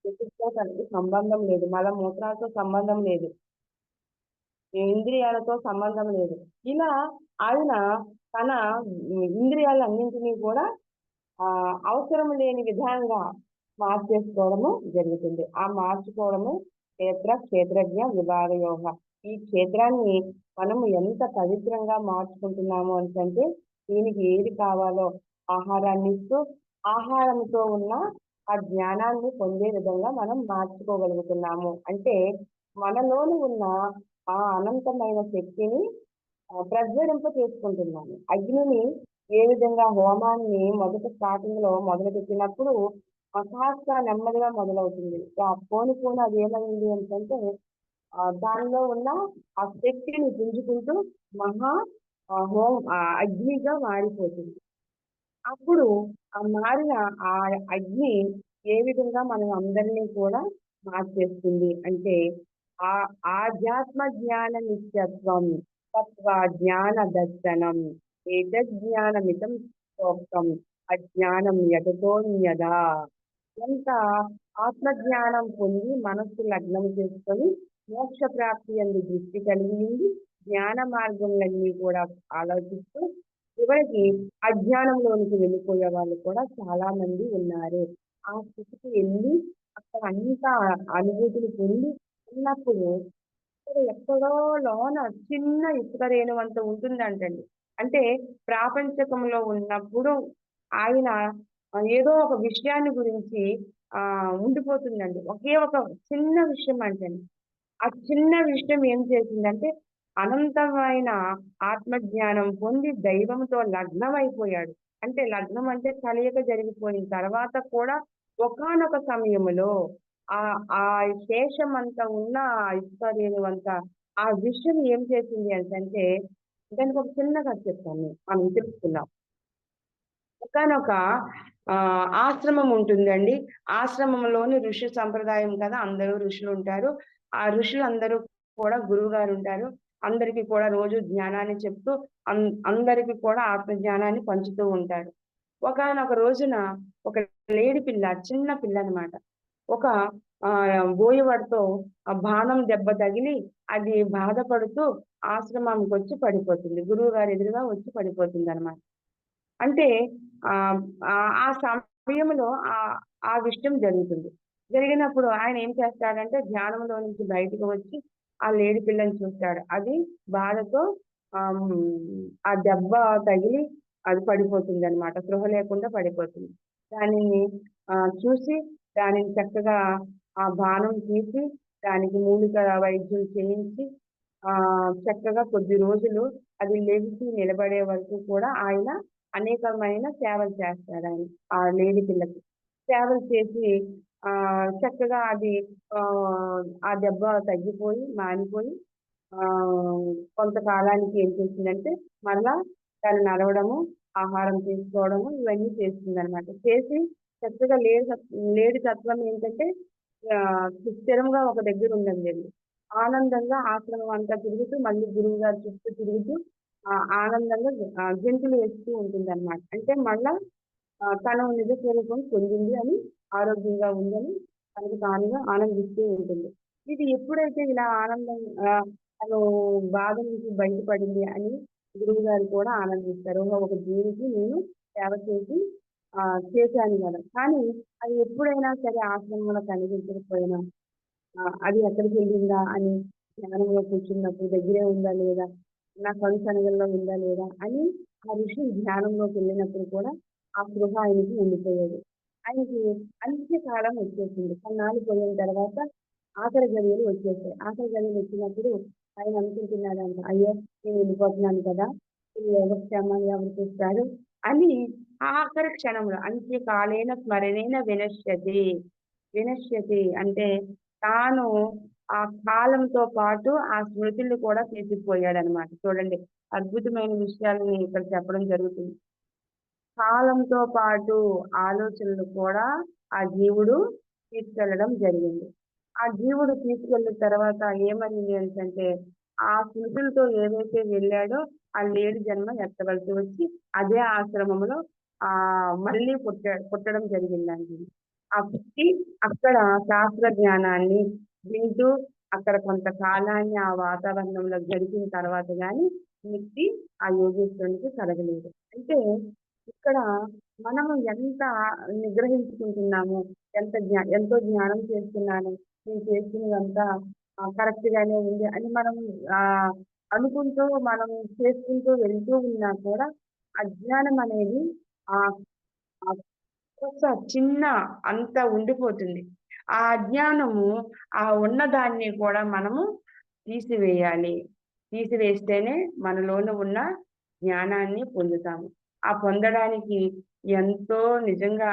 ప్రకృతితో తనకి సంబంధం లేదు. మలమూత్రాలతో సంబంధం లేదు. ఇంద్రియాలతో సంబంధం లేదు. ఇలా ఆయన తన ఇంద్రియాలన్నింటినీ కూడా అవసరం లేని విధంగా మార్చేసుకోవడము జరుగుతుంది. ఆ మార్చుకోవడము క్షేత్రజ్ఞ విభాగ యోగ. ఈ క్షేత్రాన్ని మనము ఎంత పవిత్రంగా మార్చుకుంటున్నాము అంటే దీనికి ఏది కావాలో ఆహారాన్ని ఇస్తూ ఆహారంతో ఉన్న ఆ జ్ఞానాన్ని పొందే విధంగా మనం మార్చుకోగలుగుతున్నాము. అంటే మనలోని ఉన్న ఆ అనంతమైన శక్తిని ప్రజ్వలింప చేసుకుంటున్నాము. అగ్నిని ఏ విధంగా హోమాన్ని మొదట స్టార్టింగ్ లో మొదలుపెట్టినప్పుడు కాస్త నెమ్మదిగా మొదలవుతుంది. పోను పోను అది ఏమైంది ఏంటంటే దానిలో ఉన్న ఆ శక్తిని పుంజుకుంటూ మహా అగ్నిగా మారిపోతుంది. అప్పుడు ఆ మారిన ఆ అగ్ని ఏ విధంగా మనం అందరినీ కూడా మార్చేస్తుంది అంటే ఆ ఆధ్యాత్మ జ్ఞాన నిత్యత్వం తత్వ జ్ఞాన దర్శనం ఏతజ్ఞానమితం ప్రోక్తం అజ్ఞానం యతతోన్యదా. ఎంత ఆత్మజ్ఞానం పొంది మనస్సు లగ్నం చేసుకొని మోక్ష ప్రాప్తి అందు దృష్టి కలిగింది, జ్ఞాన మార్గంలన్నీ కూడా ఆలోచిస్తూ చివరికి అజ్ఞానంలోనికి వెళ్ళిపోయే వాళ్ళు కూడా చాలా మంది ఉన్నారు. ఆ స్థితికి వెళ్ళి అక్కడ అంతా అనుభూతిని పొంది ఉన్నప్పుడు ఇక్కడ ఎక్కడో లోన చిన్న ఇసుక రేణువంత ఉంటుందంటండి. అంటే ప్రాపంచకంలో ఉన్నప్పుడు ఆయన ఏదో ఒక విషయాన్ని గురించి ఉండిపోతుందండి. ఒకే ఒక చిన్న విషయం అంటండి. ఆ చిన్న విషయం ఏం చేసిందంటే అనంతమైన ఆత్మజ్ఞానం పొంది దైవంతో లగ్నమైపోయాడు. అంటే లగ్నం అంటే కలయిక జరిగిపోయిన తర్వాత కూడా ఒకానొక సమయములో ఆ ఆ శేషమంతా ఉన్న ఆ ఇసుక రేణువంతా ఆ విషయం ఏం చేసింది అంటే దానికి ఒక చిన్న కథ చెప్తాను మనం తెలుసుకుందాం. ఒకానొక ఆశ్రమం ఉంటుందండి. ఆశ్రమంలోని ఋషి సంప్రదాయం కదా! అందరూ ఋషులుంటారు. ఆ ఋషులందరూ కూడా గురువుగారుంటారు. అందరికి కూడా రోజు జ్ఞానాన్ని చెప్తూ అందరికి కూడా ఆత్మ జ్ఞానాన్ని పంచుతూ ఉంటారు. ఒకానొక రోజున ఒక లేడి పిల్ల, చిన్న పిల్లనమాట. ఒక బోయవాడితో ఆ బాణం దెబ్బ తగిలి అది బాధపడుతూ ఆశ్రమంకొచ్చి పడిపోతుంది. గురువుగారి ఎదురుగా వచ్చి పడిపోతుందనమాట. అంటే ఆహ్, ఆ సమయంలో ఆ విషయం జరుగుతుంది. జరిగినప్పుడు ఆయన ఏం చేస్తాడంటే ధ్యానంలో నుంచి బయటకు వచ్చి ఆ లేడి పిల్లని చూస్తాడు. అది బాధతో ఆ దెబ్బ తగిలి అది పడిపోతుందనమాట. స్పృహ లేకుండా పడిపోతుంది. దానిని చూసి దానిని చక్కగా ఆ బాణం తీసి దానికి మూలిక వైద్యం చేయించి చక్కగా కొద్ది రోజులు అది లెగిసి నిలబడే వరకు కూడా ఆయన అనేకమైన సేవలు చేస్తాడాయన ఆ లేడి పిల్లకి. సేవలు చేసి చక్కగా అది ఆ దెబ్బ తగ్గిపోయి, మానిపోయి కొంతకాలానికి ఏం చేసిందంటే మరలా తను నడవడము, ఆహారం తీసుకోవడము ఇవన్నీ చేస్తుందనమాట. చేసి చక్కగా లేడి తత్వం ఏంటంటే స్థిరంగా ఒక దగ్గర ఉండదులెండి. ఆనందంగా ఆశ్రమం అంతా తిరుగుతూ మళ్ళీ గురువుగారి చుట్టూ తిరుగుతూ ఆనందంగా గెంతులు వేస్తూ ఉంటుందన్నమాట. అంటే మళ్ళా తను నిజ స్వరూపం పొందింది అని, ఆరోగ్యంగా ఉందని తనకు తానుగా ఆనందిస్తూ ఉంటుంది. ఇది ఎప్పుడైతే ఇలా ఆనందం తను బాధ నుంచి బయటపడింది అని గురువుగారు కూడా ఆనందిస్తారు. ఒక జీవికి నేను సేవ చేసి చేశాను గదా! కానీ అది ఎప్పుడైనా సరే ఆశ్రమంలో కనిపించకపోయినా అది ఎక్కడికెళ్ళిందా అని ధ్యానంలో కూర్చున్నప్పుడు దగ్గరే ఉందా లేదా? నా కనుసన్నల్లో ఉందా లేదా? అని ఆ ఋషి ధ్యానంలోకెళ్ళినప్పుడు కూడా ఆ స్పృహ ఆయనకి ఉండిపోయేది. ఆయనకి అంత్యకాలం వచ్చేసింది. కొన్నాళ్ళు పోయిన తర్వాత ఆఖరి ఘడియలు వచ్చేసాయి. ఆఖరి ఘడియలు వచ్చినప్పుడు ఆయన అనుకుంటున్నాడంట, అయ్యో! నేను వెళ్ళిపోతున్నాను కదా! ఈ యోగక్షేమాలు ఎవరు చూస్తారు? అని ఆఖరి క్షణంలో అంత్యకాలేన స్మరణేన వినశ్యతి. వినశ్యతి అంటే తాను ఆ కాలంతో పాటు ఆ స్మృతులు కూడా తీసుకుపోయాడనమాట. చూడండి అద్భుతమైన విషయాలని ఇక్కడ చెప్పడం జరుగుతుంది. కాలంతో పాటు ఆలోచనలు కూడా ఆ జీవుడు తీసుకెళ్లడం జరిగింది. ఆ జీవుడు తీసుకెళ్ళిన తర్వాత ఏమైంది అనేసంటే, ఆ స్మృతులతో ఏదైతే వెళ్ళాడో ఆ లేడి జన్మ ఎత్తవలసి వచ్చి అదే ఆశ్రమంలో మళ్ళీ పుట్టడం జరిగిందండి. ఆ పుట్టి అక్కడ శాస్త్ర జ్ఞానాన్ని వింటూ అక్కడ కొంతకాలాన్ని ఆ వాతావరణంలో గడిపిన తర్వాత గాని ముక్తి ఆ యోగేశ్వరునికి కలగలేదు. అంటే ఇక్కడ మనము ఎంత నిగ్రహించుకుంటున్నాము, ఎంతో జ్ఞానం చేస్తున్నాను, నేను చేస్తున్నదంతా కరెక్ట్ గానే ఉంది అని మనం ఆహ్, అనుకుంటూ మనం చేసుకుంటూ వెళ్తూ ఉన్నా కూడా అజ్ఞానం అనేది ఆహ్, ఆహ్, చిన్న అంత ఉండిపోతుంది. ఆ అజ్ఞానము ఉన్నదాన్ని కూడా మనము తీసివేయాలి. తీసివేస్తేనే మనలోన ఉన్న జ్ఞానాన్ని పొందుతాము. ఆ పొందడానికి ఎంతో నిజంగా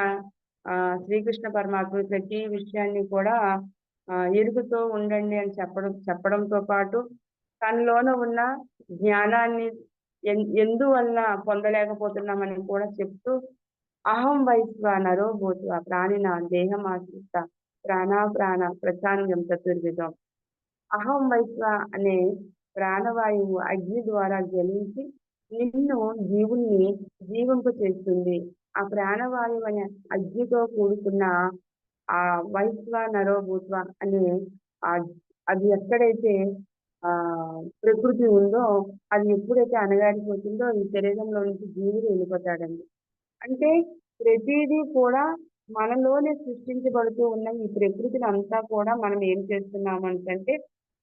శ్రీకృష్ణ పరమాత్ముడు ప్రతి విషయాన్ని కూడా ఎరుగుతూ ఉండండి అని చెప్పడంతో పాటు తనలోన ఉన్న జ్ఞానాన్ని ఎందువల్ల పొందలేకపోతున్నామని కూడా చెప్తూ అహం వైశ్వానరో భూత్వా ప్రాణినాం దేహమాశ్రిత ప్రాణాప్రాణ ప్రచాన్యం చతుర్విధం. అహం వైశ్వ అనే ప్రాణవాయువు అగ్ని ద్వారా జ్వలించి నిన్ను జీవుణ్ణి జీవింపచేస్తుంది. ఆ ప్రాణవాయువు అనే అగ్నితో కూడుకున్న ఆ వైశ్వానరో భూత్వ అనే ఆహ్, అది ఎక్కడైతే ప్రకృతి ఉందో అది ఎప్పుడైతే అణగారిపోతుందో ఈ శరీరంలో నుంచి జీవుడు వెళ్ళిపోతాడండి. అంటే ప్రతీదీ కూడా మనలోనే సృష్టించబడుతూ ఉన్న ఈ ప్రకృతిని అంతా కూడా మనం ఏం చేస్తున్నామంటే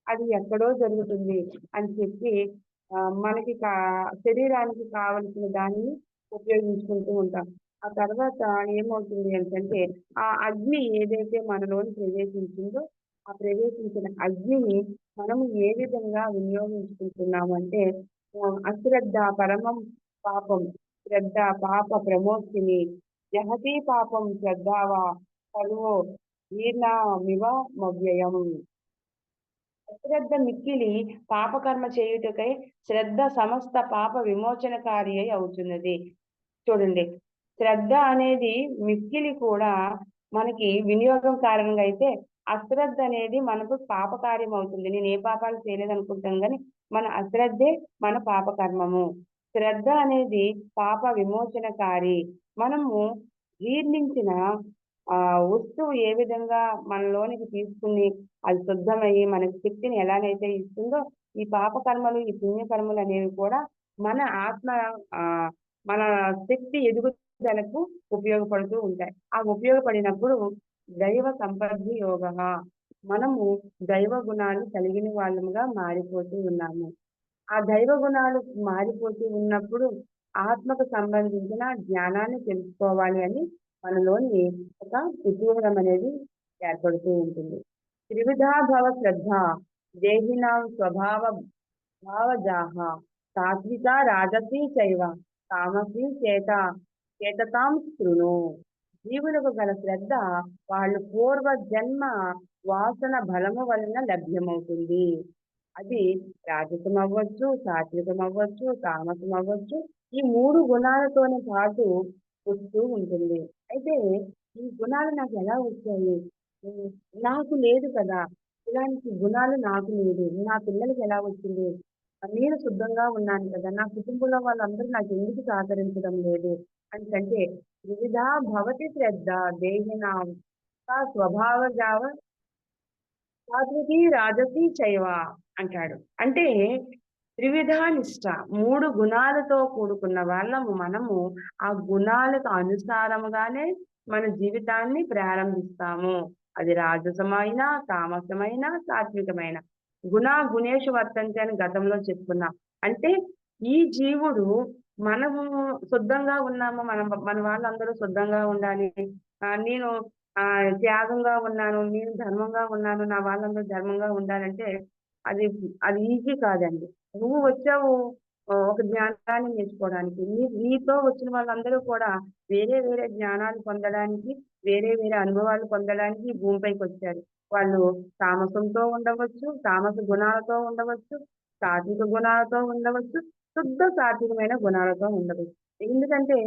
అది ఎక్కడో జరుగుతుంది అని చెప్పి మనకి శరీరానికి కావలసిన దాన్ని ఉపయోగించుకుంటూ ఉంటాం. ఆ తర్వాత ఏమవుతుంది ఏంటంటే ఆ అగ్ని ఏదైతే మనలోని ప్రవేశించిందో ఆ ప్రవేశించిన అగ్నిని మనము ఏ విధంగా వినియోగించుకుంటున్నామంటే అశ్రద్ధ పరమం పాపం శ్రద్ధ పాప ప్రమోక్షిని జహతి పాపం శ్రద్ధావా సర్వో జీర్ణమివ మవ్యయం. అశ్రద్ధ మిక్కిలి పాపకర్మ చేయుటకై శ్రద్ధ సమస్త పాప విమోచనకారి అయి అవుతున్నది. చూడండి, శ్రద్ధ అనేది మిక్కిలి కూడా మనకి వినియోగం కారణంగా అయితే అశ్రద్ధ అనేది మనకు పాపకార్యం అవుతుంది. నేను ఏ పాపాలు చేయలేదనుకుంటాం గానీ మన అశ్రద్ధే మన పాపకర్మము. శ్రద్ధ అనేది పాప విమోచనకారి. మనము జీర్ణించిన వస్తువు ఏ విధంగా మనలోనికి తీసుకుని అది శుద్ధమయ్యి మనకి శక్తిని ఎలాగైతే ఇస్తుందో ఈ పాప కర్మలు, ఈ పుణ్య కర్మలు అనేవి కూడా మన ఆత్మ ఆహ్, మన శక్తి ఎదుగుదలకు ఉపయోగపడుతూ ఉంటాయి. ఆ ఉపయోగపడినప్పుడు దైవ సంపద్ది యోగః మనము దైవ గుణాలు కలిగిన వాళ్ళముగా మారిపోతూ ఉన్నాము. ఆ దైవ గుణాలు మారిపోతూ ఉన్నప్పుడు ఆత్మకు సంబంధించిన జ్ఞానాన్ని తెలుసుకోవాలి అని మనలోని ఒక కుతూహలం అనేది ఏర్పడుతూ ఉంటుంది. త్రివిధా భవ శ్రద్ధ దేహినాం స్వభావ భావజాహ సాత్విక రాజసీ చైవ తామసీ చేతతాం శృణు. జీవులకు గల శ్రద్ధ వాళ్ళు పూర్వ జన్మ వాసన బలము వలన లభ్యమవుతుంది. అది రాజసం అవ్వచ్చు, సాత్వికం అవ్వచ్చు, తామసం అవ్వచ్చు. ఈ 3 గుణాలతోనే పాటు వస్తూ ఉంటుంది. అయితే ఈ గుణాలు నాకు ఎలా వచ్చాయి? హ్మ్. నాకు లేదు కదా! ఇలాంటి గుణాలు నాకు లేదు. నా పిల్లలకి ఎలా వచ్చింది? నేను శుద్ధంగా ఉన్నాను కదా! నా కుటుంబంలో వాళ్ళందరూ నాకెందుకు సహకరించడం లేదు? అనేసంటే త్రివిధా భవతి శ్రద్ధ దేహినాం సా స్వభావజావ సాత్వికి, రాజసి చైవ అంటాడు. అంటే త్రివిధా నిష్ట 3 గుణాలతో కూడుకున్న వాళ్ళము మనము. ఆ గుణాలకు అనుసారముగానే మన జీవితాన్ని ప్రారంభిస్తాము. అది రాజసమైన, తామసమైన, సాత్వికమైన. గుణేషు వర్తంతి అని గతంలో చెప్పుకున్నాం. అంటే ఈ జీవుడు మనము శుద్ధంగా ఉన్నాము. మన వాళ్ళందరూ శుద్ధంగా ఉండాలి. నేను త్యాగంగా ఉన్నాను. నేను ధర్మంగా ఉన్నాను. నా వాళ్ళందరూ ధర్మంగా ఉండాలంటే అది అది ఈజీ కాదండి. నువ్వు వచ్చావు ఒక జ్ఞానాన్ని నేర్చుకోవడానికి. నీతో వచ్చిన వాళ్ళందరూ కూడా వేరే వేరే జ్ఞానాలు పొందడానికి, వేరే వేరే అనుభవాలు పొందడానికి ఈ భూమిపైకొచ్చారు. వాళ్ళు తామసంతో ఉండవచ్చు, తామస గుణాలతో ఉండవచ్చు, సాత్విక గుణాలతో ఉండవచ్చు, శుద్ధ సాత్వికమైన గుణాలతో ఉండవచ్చు. ఎందుకంటే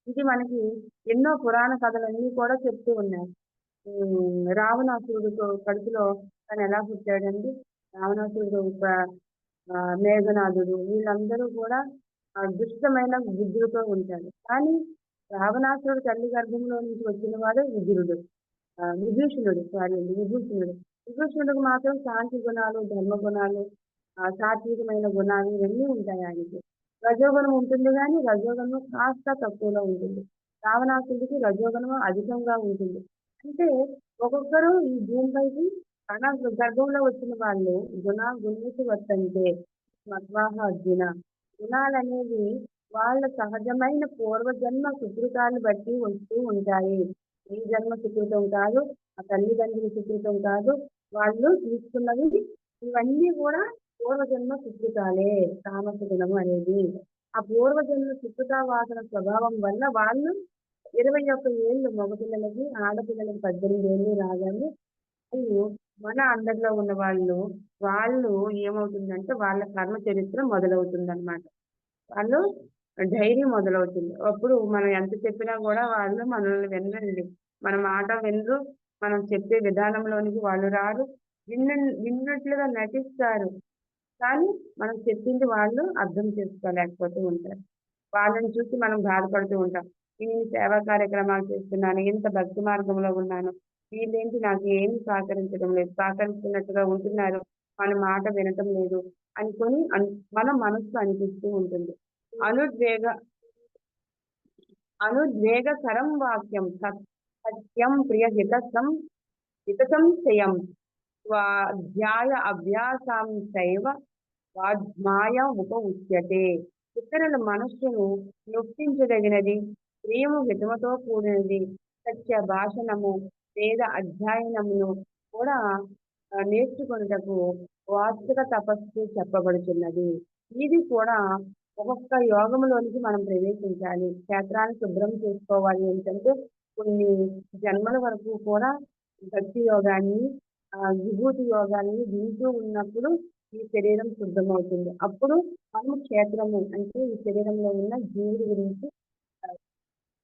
ఇది మనకి ఎన్నో పురాణ కథలన్నీ కూడా చెప్తూ ఉన్నాయి. రావణాసురుడితో కడుపులో తనెలా పుట్టాడండి? రావణాసురుడు మేఘనాథుడు వీళ్ళందరూ కూడా దుష్టమైన బుద్ధులతో ఉంటారు. కానీ రావణాసురుడు తల్లి గర్భంలో నుంచి వచ్చిన వాడే విదురుడు. విభీషణుడు. విభీషణుడికి మాత్రం శాంతి గుణాలు, ధర్మ గుణాలు, సాత్వికమైన గుణాలు ఇవన్నీ ఉంటాయి ఆయనకి. రజోగుణం ఉంటుంది గానీ రజోగుణం కాస్త తక్కువలో ఉంటుంది. రావణాసురుడికి రజోగుణం అధికంగా ఉంటుంది. అంటే ఒక్కొక్కరు ఈ భూమిపైకి తన గర్భంలో వచ్చిన వాళ్ళు గుణేషు వర్తంతే మధ్వాహ అర్జున. గుణాలనేవి వాళ్ళ సహజమైన పూర్వజన్మ సుకృతాన్ని బట్టి వస్తూ ఉంటాయి. ఈ జన్మ సుకృతం కాదు, ఆ తల్లిదండ్రుల సుకృతం కాదు. వాళ్ళు తీసుకున్నవి ఇవన్నీ కూడా పూర్వజన్మ సుకృతాలే తామస గుణము అనేది. ఆ పూర్వజన్మ సుకృత వాసన స్వభావం వల్ల వాళ్ళు 21 ఏళ్ళు మగపిల్లలకి, ఆడపిల్లలకి 18 ఏళ్ళు రాగానే వాళ్ళు మన అండర్‌లో ఉన్న వాళ్ళు ఏమవుతుందంటే వాళ్ళ కర్మ చరిత్ర మొదలవుతుందనమాట. వాళ్ళు ధైర్యం మొదలవుతుంది. అప్పుడు మనం ఎంత చెప్పినా గూడా వాళ్ళు మనల్ని వినరండి. మన మాట వినరు. మనం చెప్పే విధానంలోనికి వాళ్ళు రారు. విన్న విన్నట్లుగా నటిస్తారు. కానీ మనం చెప్పింది వాళ్ళు అర్థం చేసుకోలేకపోతూ ఉంటారు. వాళ్ళని చూసి మనం బాధపడుతూ ఉంటాం. ఇన్ని సేవా కార్యక్రమాలు చేస్తున్నాను. ఇంత భక్తి మార్గంలో ఉన్నాను. వీళ్ళేంటి నాకు ఏమి సహకరించడం లేదు. సహకరిస్తున్నట్టుగా ఉంటున్నారు. మన మాట వినటం లేదు అనుకోని మన మనస్సు అనిపిస్తూ ఉంటుంది. అనుద్వేగ అనుద్వేగకరం వాక్యం సత్యం ప్రియహితసం హితసంశయం స్వాధ్యాయ అభ్యాసం చైవ వాజ్మాయ ఉపఉచ్యతే. ఇతరుల మనస్సును నొప్పించదగినది, ప్రియము హితముతో కూడినది, సత్య భాషణము, వేద అధ్యయనమును కూడా నేర్చుకొనుటకు వార్షిక తపస్సు చెప్పబడుతున్నది. ఇది కూడా ఒక్కొక్క యోగములోనికి మనం ప్రవేశించాలి. క్షేత్రాన్ని శుభ్రం చేసుకోవాలి ఏంటంటే కొన్ని జన్మల వరకు కూడా భక్తి యోగాన్ని, విభూతి యోగాన్ని వింటూ ఉన్నప్పుడు ఈ శరీరం శుద్ధమవుతుంది. అప్పుడు మనం క్షేత్రము అంటే ఈ శరీరంలో ఉన్న జీవుడి గురించి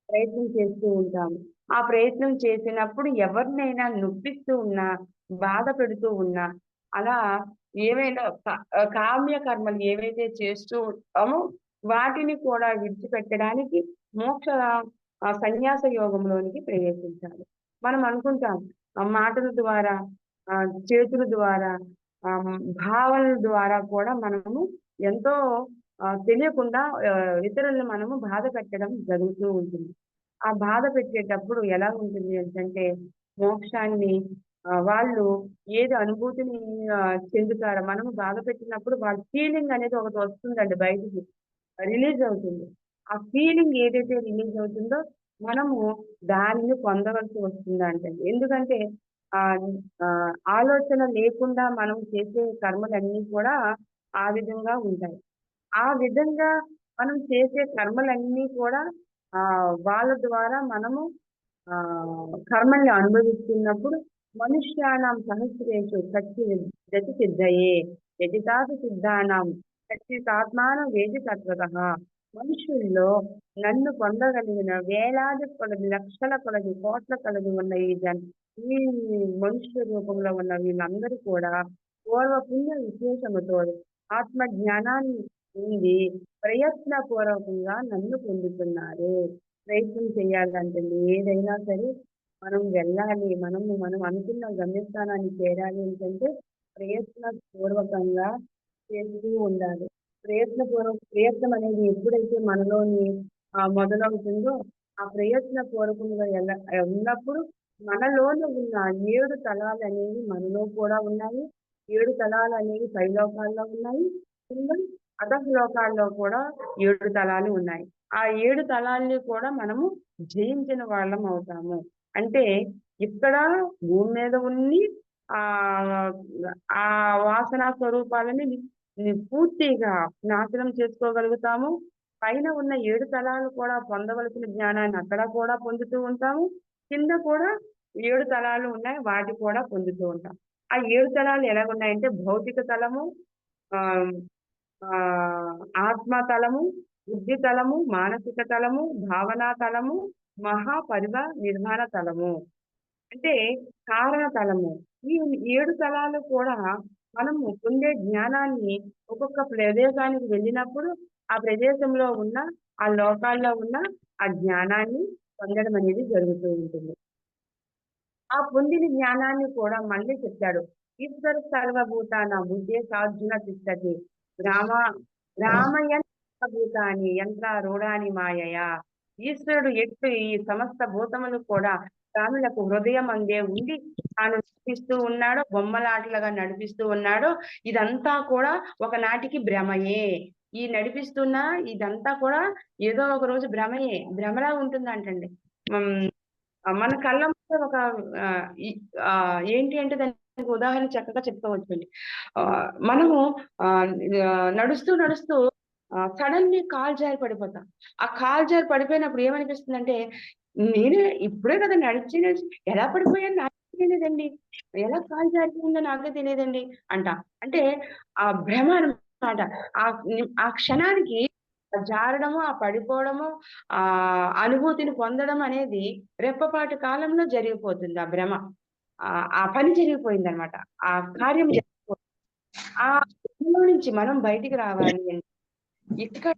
ప్రయత్నం చేస్తూ ఉంటాము. ఆ ప్రయత్నం చేసినప్పుడు ఎవరినైనా నొప్పిస్తూ ఉన్నా, బాధ పెడుతూ ఉన్నా, అలా ఏవైనా కామ్య కర్మలు ఏవైతే చేస్తూ ఉంటామో వాటిని కూడా విడిచిపెట్టడానికి మోక్ష సన్యాస యోగంలోనికి ప్రవేశించాలి. మనం అనుకుంటాం మాటల ద్వారా, చేతుల ద్వారా, భావనల ద్వారా కూడా మనము ఎంతో తెలియకుండా ఇతరులను మనము బాధ పెట్టడం జరుగుతూ ఉంటుంది. ఆ బాధ పెట్టేటప్పుడు ఎలా ఉంటుంది అంటే మోక్షాన్ని వాళ్ళు ఏది అనుభూతిని చెందుతారో మనము బాధ పెట్టినప్పుడు వాళ్ళ ఫీలింగ్ అనేది ఒకటి వస్తుందండి బయటికి రిలీజ్ అవుతుంది. ఆ ఫీలింగ్ ఏదైతే రిలీజ్ అవుతుందో మనము దానిని పొందవలసి వస్తుందంటండి. ఎందుకంటే ఆ ఆలోచన లేకుండా మనం చేసే కర్మలన్నీ కూడా ఆ విధంగా ఉంటాయి. ఆ విధంగా మనం చేసే కర్మలన్నీ కూడా వాళ్ళ ద్వారా మనము కర్మల్ని అనుభవిస్తున్నప్పుడు మనుష్యానాం సహస్రేషు గతి సిద్ధయే యజితాసు సిద్ధానాం సచ్చితాత్మానం వేది తత్వతః. మనుషుల్లో నన్ను పొందగలిగిన వేలాది కొలది, లక్షల కొలది, కోట్ల కొలది ఉన్న ఈ మనుష్య రూపంలో ఉన్న వీళ్ళందరూ కూడా పూర్వ పుణ్య విశేషముతో ఆత్మ జ్ఞానాన్ని పొంది ప్రయత్నపూర్వకంగా నన్ను పొందుతున్నారు. ప్రయత్నం చేయాలంటే ఏదైనా సరే మనం వెళ్ళాలి, మనం అనుకున్న గమ్యస్థానాన్ని చేరాలి ఏంటంటే ప్రయత్న పూర్వకంగా చేస్తూ ఉండాలి. ప్రయత్నం అనేది ఎప్పుడైతే మనలోని మొదలవుతుందో ఆ ప్రయత్న పూర్వకంగా ఉన్నప్పుడు మనలోనే ఉన్న 7 తలాలు అనేవి మనలో కూడా ఉన్నాయి. 7 తలాలు అనేవి పైలోకాల్లో ఉన్నాయి. కింద అధఃలోకాల్లో కూడా 7 తలాలు ఉన్నాయి. ఆ 7 తలాల్ని కూడా మనము జయించిన వాళ్ళం అవుతాము. అంటే ఇక్కడ భూమి మీద ఉన్ని ఆ ఆ వాసనా స్వరూపాలని పూర్తిగా నాశనం చేసుకోగలుగుతాము. పైన ఉన్న 7 తలాలు కూడా పొందవలసిన జ్ఞానాన్ని అక్కడ కూడా పొందుతూ ఉంటాము. కింద కూడా 7 తలాలు ఉన్నాయి. వాటి కూడా పొందుతూ ఉంటాం. ఆ 7 తలాలు ఎలాగున్నాయంటే భౌతిక తలము, ఆహ్, ఆత్మ తలము, బుద్ధి తలము, మానసిక తలము, భావనా తలము, నిర్మాణ తలము. అంటే కారణ తలము. ఈ 7 తలాలు కూడా మనము పొందే జ్ఞానాన్ని ఒక్కొక్క ప్రదేశానికి వెళ్ళినప్పుడు ఆ ప్రదేశంలో ఉన్న, ఆ లోకాల్లో ఉన్న ఆ జ్ఞానాన్ని పొందడం అనేది జరుగుతూ ఉంటుంది. ఆ పొందిన జ్ఞానాన్ని కూడా మళ్ళీ చెప్తాడు. ఈశ్వర సర్వభూతానాం బుద్ధేశార్జున తిష్టతి. రామ రామయన్ సర్వభూతాని యంత్రారూఢాని మాయయా. ఈశ్వరుడు ఎట్లు ఈ సమస్త భూతములు కూడా ప్రాణులకు హృదయం అందే ఉండి తాను నడిపిస్తూ ఉన్నాడో, బొమ్మలాటలుగా నడిపిస్తూ ఉన్నాడో, ఇదంతా కూడా ఒకనాటికి భ్రమయే. ఈ నడిపిస్తున్న ఇదంతా కూడా ఏదో ఒక రోజు భ్రమలా ఉంటుందంటండి. మన కళ్ళ ముందే ఒక ఏంటి అంటే దానికి ఉదాహరణ చక్కగా చెప్పుకోవచ్చండి. మనము నడుస్తూ నడుస్తూ సడన్‌లీ కాలు జారి పడిపోతాం. ఆ కాలు జారి పడిపోయినప్పుడు ఏమనిపిస్తుందంటే, నేను ఇప్పుడే కదా నడిచి నడిచి ఎలా పడిపోయానో నాకే తెలియలేదండి. ఎలా కాలు జారిపోయిందో నాకే తెలియదండి అంటాం. అంటే ఆ భ్రమ అన్నమాట. ఆ క్షణానికి జారడము, ఆ పడిపోవడము, అనుభూతిని పొందడం అనేది రెప్పపాటు కాలంలో జరిగిపోతుంది ఆ భ్రమ. ఆ పని జరిగిపోయిందనమాట. ఆ కార్యం జరిగిపోయింది. ఆ భ్రమలో నుంచి మనం బయటికి రావాలి అంటే, ఇక్కడ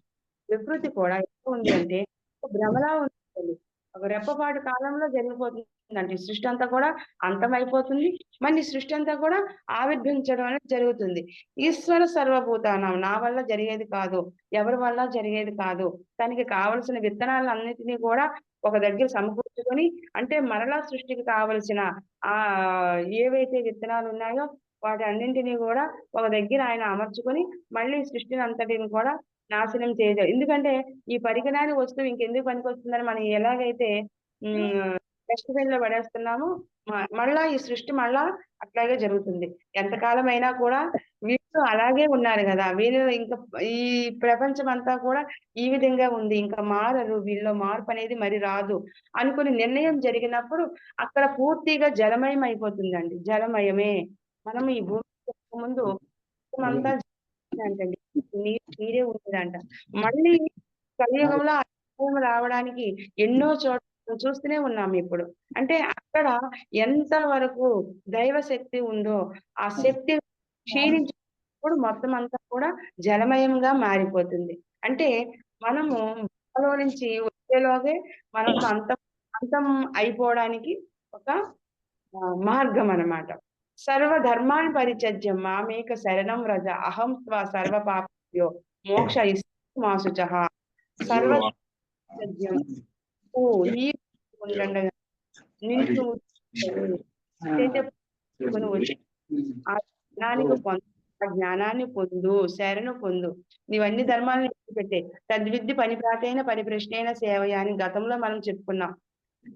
ప్రకృతి కూడా ఎలా ఉంది అంటే, ఒక భ్రమలా ఉందండి. ఒక రెప్పపాటు కాలంలో జరిగిపోతుందండి. ఈ సృష్టి అంతా కూడా అంతమైపోతుంది. మళ్ళీ సృష్టి అంతా కూడా ఆవిర్భవించడం అనేది జరుగుతుంది. ఈశ్వర సర్వభూతానం నా వల్ల జరిగేది కాదు. ఎవరి వల్ల జరిగేది కాదు. తనకి కావలసిన విత్తనాలన్నిటిని కూడా ఒక దగ్గర సమకూర్చుకొని అంటే మరలా సృష్టికి కావలసిన ఏవైతే విత్తనాలున్నాయో వాటన్నింటిని గూడా ఒక దగ్గర ఆయన అమర్చుకొని మళ్ళీ సృష్టిని అంతటిని కూడా నాశనం చేయలేదు. ఎందుకంటే ఈ పరికరాని వస్తువు ఇంకెందుకు పనికొస్తుందని మనం ఎలాగైతే హ్మ్. డస్ట్‌బిన్‌లో పడేస్తున్నామో మళ్ళా ఈ సృష్టి మళ్ళా అట్లాగే జరుగుతుంది. ఎంతకాలమైనా కూడా వీళ్ళు అలాగే ఉన్నారు గదా! వీళ్ళు ఇంక ఈ ప్రపంచమంతా కూడా ఈ విధంగా ఉంది. ఇంక మారరు. వీళ్ళలో మార్పనేది మరి రాదు అనుకుని నిర్ణయం జరిగినప్పుడు అక్కడ పూర్తిగా జలమయం అయిపోతుందండి. జలమయమే. మనం ఈ భూమికి ముందు మొత్తమంతా అంటండి. నీరే ఉండేదంట. మళ్ళీ కలియుగంలో ఆ సమయం రావడానికి ఎన్నో చోట్ల మనం చూస్తూనే ఉన్నాం ఇప్పుడు. అంటే అక్కడ ఎంత వరకు దైవ శక్తి ఉందో, ఆ శక్తి క్షీణించినప్పుడు మొత్తం అంతా కూడా జలమయంగా మారిపోతుంది. అంటే మనము బాధలో నుంచి వచ్చేలోగే మనం అంతం అయిపోవడానికి ఒక మార్గం అన్నమాట. సర్వధర్మాన్ పరిత్యజ్య మామేక శరణం వ్రజ అహం త్వ సర్వ పాపభ్యో మోక్షయిష్యామి మా శుచః. సర్వ పరిత్యజ్యం ఈ ఉండండగా నిన్ను ఏదైతే పొందుకొని వచ్చి ఆ జ్ఞానాన్ని పొందు, శరణు పొందు. నీవన్ని ధర్మాలను విడిచిపెట్టే. తద్విద్ది పనిప్రాతైన పరిప్రశ్నైన సేవయ అని గతంలో మనం చెప్పుకున్నాం.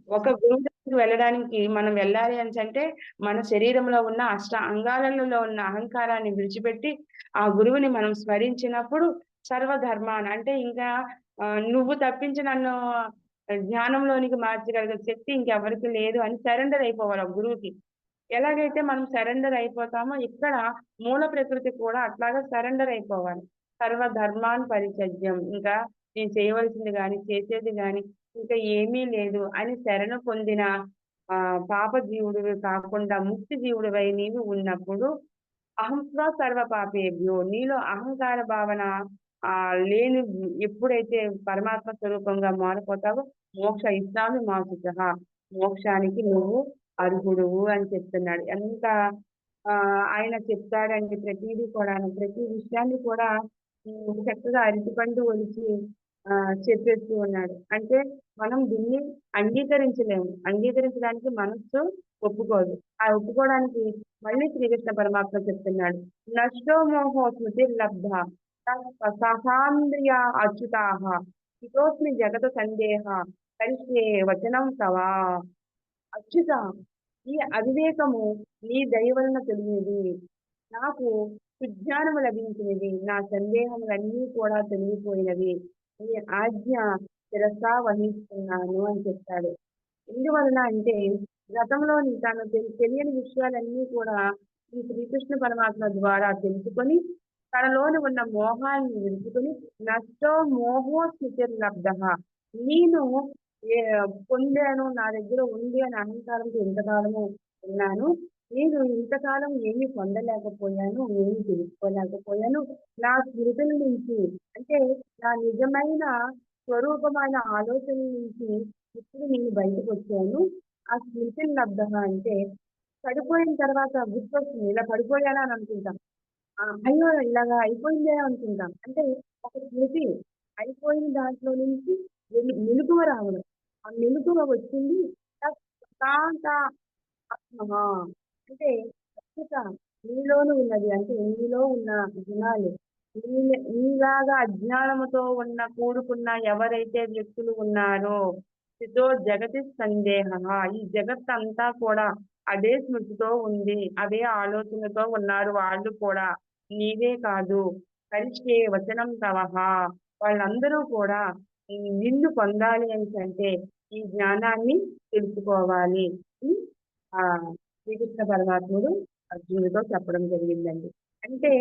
ఒక గురువు దగ్గరికి వెళ్ళడానికి మనం వెళ్ళాలి అనేసంటే, మన శరీరంలో ఉన్న అంగాలలో ఉన్న అహంకారాన్ని విడిచిపెట్టి, ఆ గురువుని మనం స్మరించినప్పుడు సర్వధర్మాన అంటే ఇంకా నువ్వు తప్పించి నన్ను జ్ఞానంలోనికి మార్చగలిగే శక్తి ఇంకెవరికి లేదు అని సరెండర్ అయిపోవాలి ఆ గురువుకి. ఎలాగైతే మనం సరెండర్ అయిపోతామో ఇక్కడ మూల ప్రకృతి కూడా అట్లాగా సరెండర్ అయిపోవాలి. సర్వధర్మాన్ పరిత్యజ్యం. ఇంకా నేను చేయవలసింది గాని, చేసేది గాని ఇంకా ఏమీ లేదు అని శరణు పొందిన పాప జీవుడివి కాకుండా ముక్తి జీవుడివై నీవు ఉన్నప్పుడు అహంత్వ సర్వ పాపేభ్యో నీలో అహంకార భావన లేని ఎప్పుడైతే పరమాత్మ స్వరూపంగా మారిపోతావో మోక్ష ఇష్టామి మా శుచః. మోక్షానికి నువ్వు అర్హుడువు అని చెప్తున్నాడు. ఎంత ఆయన చెప్తాడండి ప్రతీదీ కూడాను. ప్రతి విషయాన్ని కూడా చక్కగా అరటిపండు ఒలిచి చెప్పేస్తూ ఉన్నాడు. అంటే మనం దీన్ని అంగీకరించలేము. అంగీకరించడానికి మనస్సు ఒప్పుకోదు. ఆ ఒప్పుకోవడానికి మళ్ళీ శ్రీకృష్ణ పరమాత్మ చెప్తున్నాడు. నష్టో మోహో స్మృతిర్లబ్ధ సహాంద్రియ అచ్యుతాః హితోస్మి జగత సందేహ కరిష్యే వచనం తవా. అచ్యుత ఈ అవివేకము నీ దయ వలన తొలగినది. నాకు సుజ్ఞానము లభించినది. నా సందేహములన్నీ కూడా తొలగిపోయినవి. నీ ఆజ్ఞ శిరసా వహిస్తున్నాను అని చెప్తాడు. ఎందువలన అంటే గతంలోని తను తెలియని విషయాలన్నీ కూడా ఈ శ్రీకృష్ణ పరమాత్మ ద్వారా తెలుసుకొని తనలోని ఉన్న మోహాన్ని విడుచుకొని నష్టో మోహో స్థితిర్లబ్ధ. నేను ఏ పొందాను నా దగ్గర ఉంది అని అహంకారంతో ఇంతకాలము ఉన్నాను. నేను ఇంతకాలం ఏమీ పొందలేకపోయాను, ఏమీ తెలుసుకోలేకపోయాను. నా స్మృతుల నుంచి అంటే నా నిజమైన స్వరూపమైన ఆలోచనల నుంచి ఇప్పుడు నేను బయటకొచ్చాను. ఆ స్మృతిని లబ్ధ అంటే పడిపోయిన తర్వాత గుర్తొస్తుంది. ఇలా పడిపోయానా అని అనుకుంటాం. అయ్యో! ఇలాగా అయిపోయిందే అనుకుంటాం. అంటే ఒక స్మృతి అయిపోయిన దాంట్లో నుంచి మెలుకువ రావడం. ఆ మెలుకువ వచ్చింది ప్రశాంత ఆత్మః అంటే ప్రస్తుత నీలోను ఉన్నది. అంటే నీలో ఉన్న గుణాలు నీలాగా అజ్ఞానముతో కూడుకున్న ఎవరైతే వ్యక్తులు ఉన్నారో స్థితో జగతి సందేహః. ఈ జగత్తంతా కూడా అదే స్మృతితో ఉంది. అదే ఆలోచనతో ఉన్నారు వాళ్ళు కూడా. నీవే కాదు. కరిష్యే వచనం తవః. వాళ్ళందరూ కూడా నిన్ను పొందాలి అనేసంటే ఈ జ్ఞానాన్ని తెలుసుకోవాలి. హ్మ్. ఆ! శ్రీకృష్ణ పరమాత్ముడు అర్జునుడితో చెప్పడం జరిగిందండి. అంటే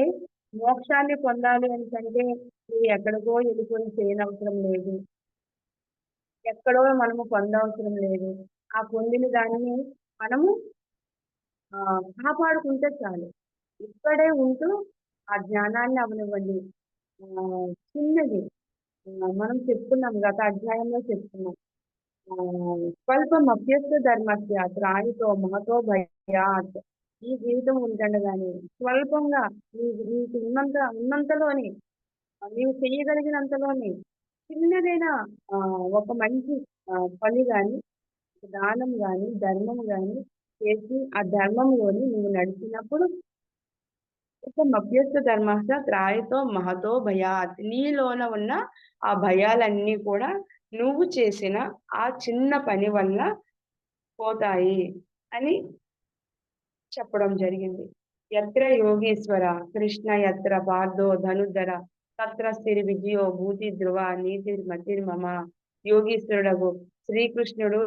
మోక్షాన్ని పొందాలి అనేసంటే నువ్వు ఎక్కడికో ఎళ్ళిపోయి చేయనవసరం లేదు. ఎక్కడో మనము పొందవసరం లేదు. ఆ పొందిన దాన్ని మనము కాపాడుకుంటే చాలు. ఇక్కడే ఉంటూ ఆ జ్ఞానాన్ని అవ్వనివ్వండి. చిన్నది మనం చెప్పుకున్నాం గత అధ్యాయంలో చెప్పుకున్నాం. స్వల్పమప్యస్య ధర్మస్య త్రాహితో మహతో భయాత్. ఈ జీవితం ఉంటుండగానే స్వల్పంగా నీకు ఉన్నంతలోనే నీవు చేయగలిగినంతలోనే చిన్నదైనా ఒక మంచి పని గాని, దానం గాని, ధర్మం గాని చేసి ఆ ధర్మంలోని నువ్వు నడిచినప్పుడు ఇక మభ్యస్త ధర్మస్య త్రాయతో మహతో భయాత్. నీలోన ఉన్న ఆ భయాలన్నీ కూడా నువ్వు చేసిన ఆ చిన్న పని వల్ల పోతాయి అని చెప్పడం జరిగింది. యత్ర యోగీశ్వర కృష్ణ యత్ర పార్థో ధనుర్ధర తత్ర స్థిర విజయో భూతి ధ్రువ నీతిర్మతిర్మమ. యోగీశ్వరుడగు శ్రీకృష్ణుడు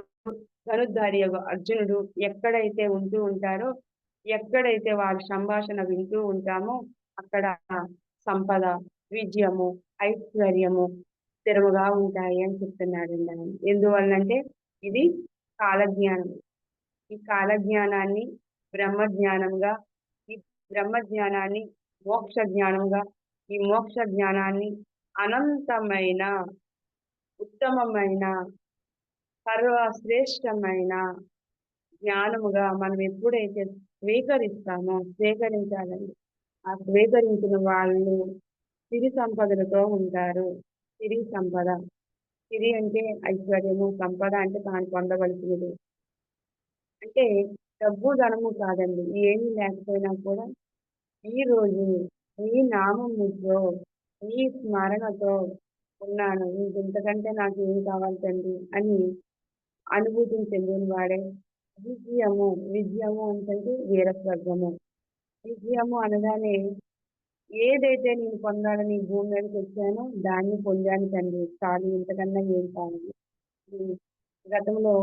ధనుర్ధారియగు అర్జునుడు ఎక్కడైతే ఉంటూ ఉంటారో, ఎక్కడైతే వారి సంభాషణ వింటూ ఉంటామో అక్కడ సంపద, విజయము, ఐశ్వర్యము స్థిరముగా ఉంటాయి అని చెప్తున్నాడండి ఆయన. ఎందువల్లంటే ఇది కాలజ్ఞానం. ఈ కాలజ్ఞానాన్ని బ్రహ్మ జ్ఞానంగా, ఈ బ్రహ్మ జ్ఞానాన్ని మోక్ష జ్ఞానంగా, ఈ మోక్ష జ్ఞానాన్ని అనంతమైన, ఉత్తమమైన, సర్వశ్రేష్టమైన జ్ఞానముగా మనం ఎప్పుడైతే స్వీకరించాలండి. ఆ స్వీకరించిన వాళ్ళు సిరి సంపదలతో ఉంటారు. సిరి సంపద. సిరి అంటే ఐశ్వర్యము, సంపద అంటే తాను పొందవలసినది. అంటే డబ్బు, ధనము కాదండి. ఏమీ లేకపోయినా కూడా ఈరోజు నీ నామముతో, నీ స్మరణతో ఉన్నాను. ఇంకింతకంటే నాకు ఏం కావాలి తండ్రి అని అనుభూతిని చెందిన వాడే విజయము. విజయము అంటే వీరస్వర్గము. విజయము అనగానే ఏదైతే నేను పొందాలని ఈ భూమి మీదకి వచ్చానో దాన్ని పొందాను తండ్రి. చాలు ఇంతకన్నా ఏం కావాలి. హ్మ్. గతంలో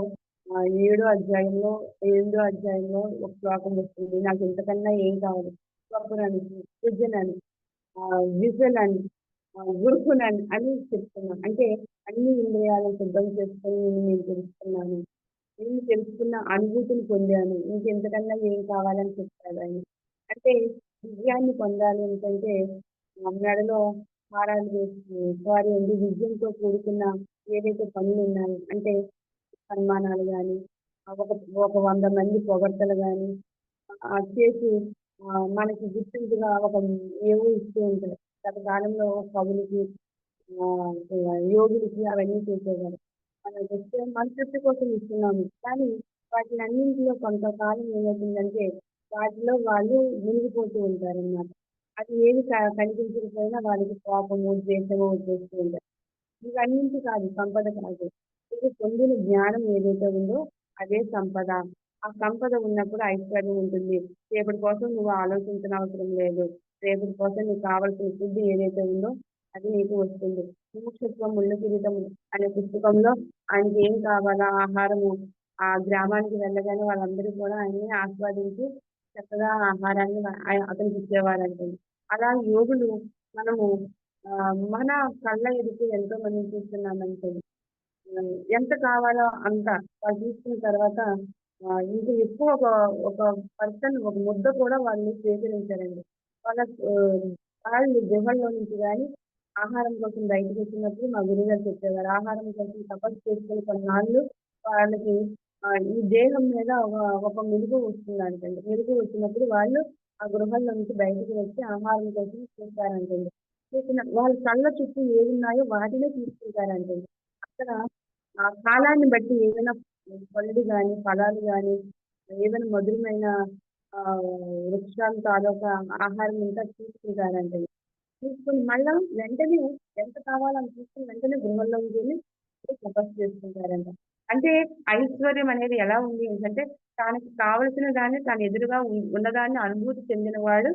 ఏడో అధ్యాయంలో, ఎనిమిదో అధ్యాయంలో ఒక శ్లోకం వస్తుంది. నాకు ఇంతకన్నా ఏం కావాలి? స్వపురని, సృజనని, విజనని, గురుకునని అని చెప్తున్నాం. అంటే అన్ని ఇంద్రియాలను సిద్ధం చేసుకొని నేను తెలుసుకున్నాను. నేను తెలుసుకున్న అనుభూతిని పొందాను. ఇంకెంతకన్నా ఏం కావాలని చెప్తాడు ఆయన. అంటే విజయాన్ని పొందాలి ఏంటంటే మెడలో హారాలు వేసి సారీ అండి విజయంతో కూడుకున్న ఏదైతే పనులున్నాయో అంటే సన్మానాలు గాని, ఒక ఒక 100 మంది పొగడ్తలు గాని చేసి మనకి గుర్తింపుగా ఒక ఏవో ఇస్తూ ఉంటారు. గత కాలంలో కవులకి, యోగులకి అవన్నీ చేసేవారు. మనం జస్ట్ మన తృప్తి కోసం ఇస్తున్నాము. కానీ వాటిలన్నింటిలో కొంతకాలం ఏమవుతుందంటే వాటిలో వాళ్ళు మునిగిపోతూ ఉంటారనమాట. అది ఏవి కనిపించకపోయినా వాళ్ళకి కోపము, ద్వేషము వచ్చేస్తూ ఉంటాయి. ఇవన్నింటి కాదు సంపద కాదు. ఇది పొందిన జ్ఞానం ఏదైతే ఉందో అదే సంపద. ఆ సంపద ఉన్నప్పుడు ఐశ్వర్యం ఉంటుంది. రేపటి కోసం నువ్వు ఆలోచించిన అవసరం లేదు. రేపటి కోసం నీకు కావాల్సిన ఫుడ్ ఏదైతే ఉందో అది నీకు వస్తుంది. ముముక్షుత్వం ముళ్ళ కిరీటం అనే పుస్తకంలో ఆయనకి ఏం కావాలా ఆహారము ఆ గ్రామానికి వెళ్ళగానే వాళ్ళందరూ కూడా ఆయన్ని ఆస్వాదించి చక్కగా ఆహారాన్ని అతనికి ఇచ్చేవారంటండి. అలా యోగులు మనము మన కళ్ళ ఎదుట ఎంతో మందిని చూస్తున్నామంటే ఎంత కావాలో అంత వాళ్ళు తీసుకున్న తర్వాత ఇంకా ఎక్కువ ఒక పర్సన్ ఒక ముద్ద కూడా వాళ్ళు స్వీకరించారండి. వాళ్ళ వాళ్ళు గుహల్లో నుంచి గాని ఆహారం కోసం బయటకు వచ్చినప్పుడు మా గురువుగారు చెప్పేవారు. ఆహారం కోసం తపస్సు చేసుకొని కొన్నాళ్ళు వాళ్ళకి ఈ దేహం మీద ఒక మెలుకువ వస్తుందంటండి. మెలుకువ వచ్చినప్పుడు వాళ్ళు ఆ గృహంలో నుంచి బయటకు వచ్చి ఆహారం కోసం చూస్తారంటండి. చూసిన వాళ్ళ కళ్ళ చుట్టూ ఏవున్నాయో వాటినే తీసుకుంటారంటండి. అక్కడ ఆ కాలాన్ని బట్టి ఏదైనా పళ్ళు గాని, ఫలాలు గాని, ఏదైనా మధురమైన వృక్షాలు తాలూకా ఆహారం ఇంకా తీసుకుంటారంటండి. తీసుకొని మళ్ళా వెంటనే ఎంత కావాలో అంత తీసుకొని వెంటనే గృహంలోకి వెళ్ళి తపస్సు చేసుకుంటారంట. అంటే ఐశ్వర్యం అనేది ఎలా ఉంది ఏంటంటే తనకి కావలసిన దాన్ని తన ఎదురుగా ఉన్నదాన్ని అనుభూతి చెందినవాడు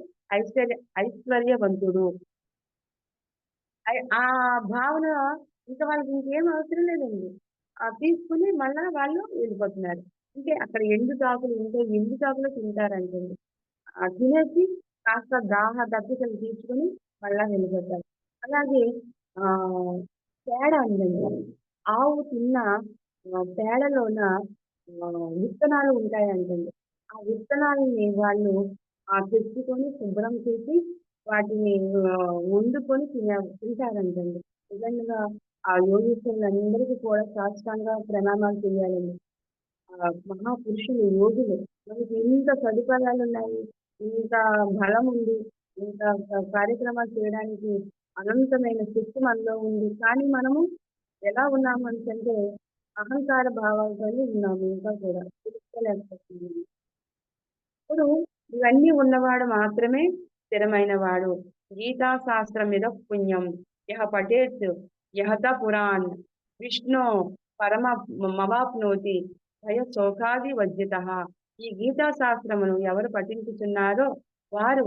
ఐశ్వర్యవంతుడు. ఆ భావన ఇంకా వాళ్ళకి ఇంకేం అవసరం లేదండి. తీసుకొని మళ్ళా వాళ్ళు వెళ్ళిపోతున్నారు. అంటే అక్కడ ఎండుటాకులు ఉంటే ఎండుటాకులు తింటారంటండి. తినేసి కాస్త దప్పికలు తీర్చుకొని మళ్ళా వెళ్ళిపోతారు. అలాగే ఆహ్, పేడ ఉందండి. ఆవు తిన్న పేడలోన విత్తనాలు ఉంటాయంటండి. ఆ విత్తనాలని వాళ్ళు తెచ్చుకొని శుభ్రం చేసి వాటిని వండుకొని తింటారంటండి. నిజంగా ఆ యోగీశ్వరులందరికీ కూడా సాష్టాంగ ప్రణామాలు చేయాలండి. మహాపురుషులు, యోగులు. మనకి ఇంత సదుపాయాలున్నాయి. ఇంత బలముంది. ఇంత కార్యక్రమాలు చేయడానికి అనంతమైన శక్తి మనలో ఉంది. కానీ మనము ఎలా ఉన్నాము అనేసంటే అహంకార భావాలతోనే ఉన్నాము ఇంకా కూడా. తెలుసుకోలేకపోతున్నాము. ఇప్పుడు ఇవన్నీ ఉన్నవాడు మాత్రమే స్థిరమైన వాడు. గీతా శాస్త్రమిదః పుణ్యం. యః పఠేత్ యహత పురాన్ విష్ణో పరమ మవాప్నోతి భయశోకాది వర్జితః. ఈ గీతా శాస్త్రమును ఎవరు పఠించుచున్నారో వారు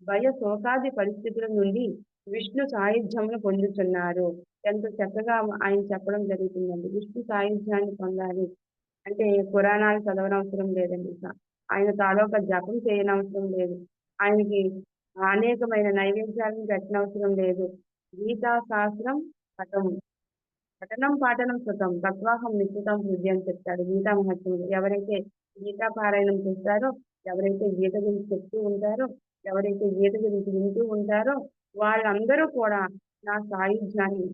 భయశోకాది పరిస్థితుల నుండి విష్ణు సాయుధ్యమును పొందుతున్నారు. ఎంత చక్కగా ఆయన చెప్పడం జరుగుతుందండి. విష్ణు సాయుధ్యాన్ని పొందాలి అంటే పురాణాలు చదవనవసరం లేదండి ఇక. ఆయన తాలూకా జపం చేయనవసరం లేదు. ఆయనకి అనేకమైన నైవేద్యాలను పెట్టనవసరం లేదు. గీతా శాస్త్రం పఠం. పఠనం పాఠనం సుతం. తత్వాహం నిశ్చితం హృది అని చెప్తాడు గీతా మహత్యంలో. ఎవరైతే గీతా పారాయణం చేస్తారో, ఎవరైతే గీత గురించి చెప్తూ ఉంటారో, ఎవరైతే గీత గురించి వింటూ ఉంటారో వాళ్ళందరూ కూడా నా సాయుధ్యాన్ని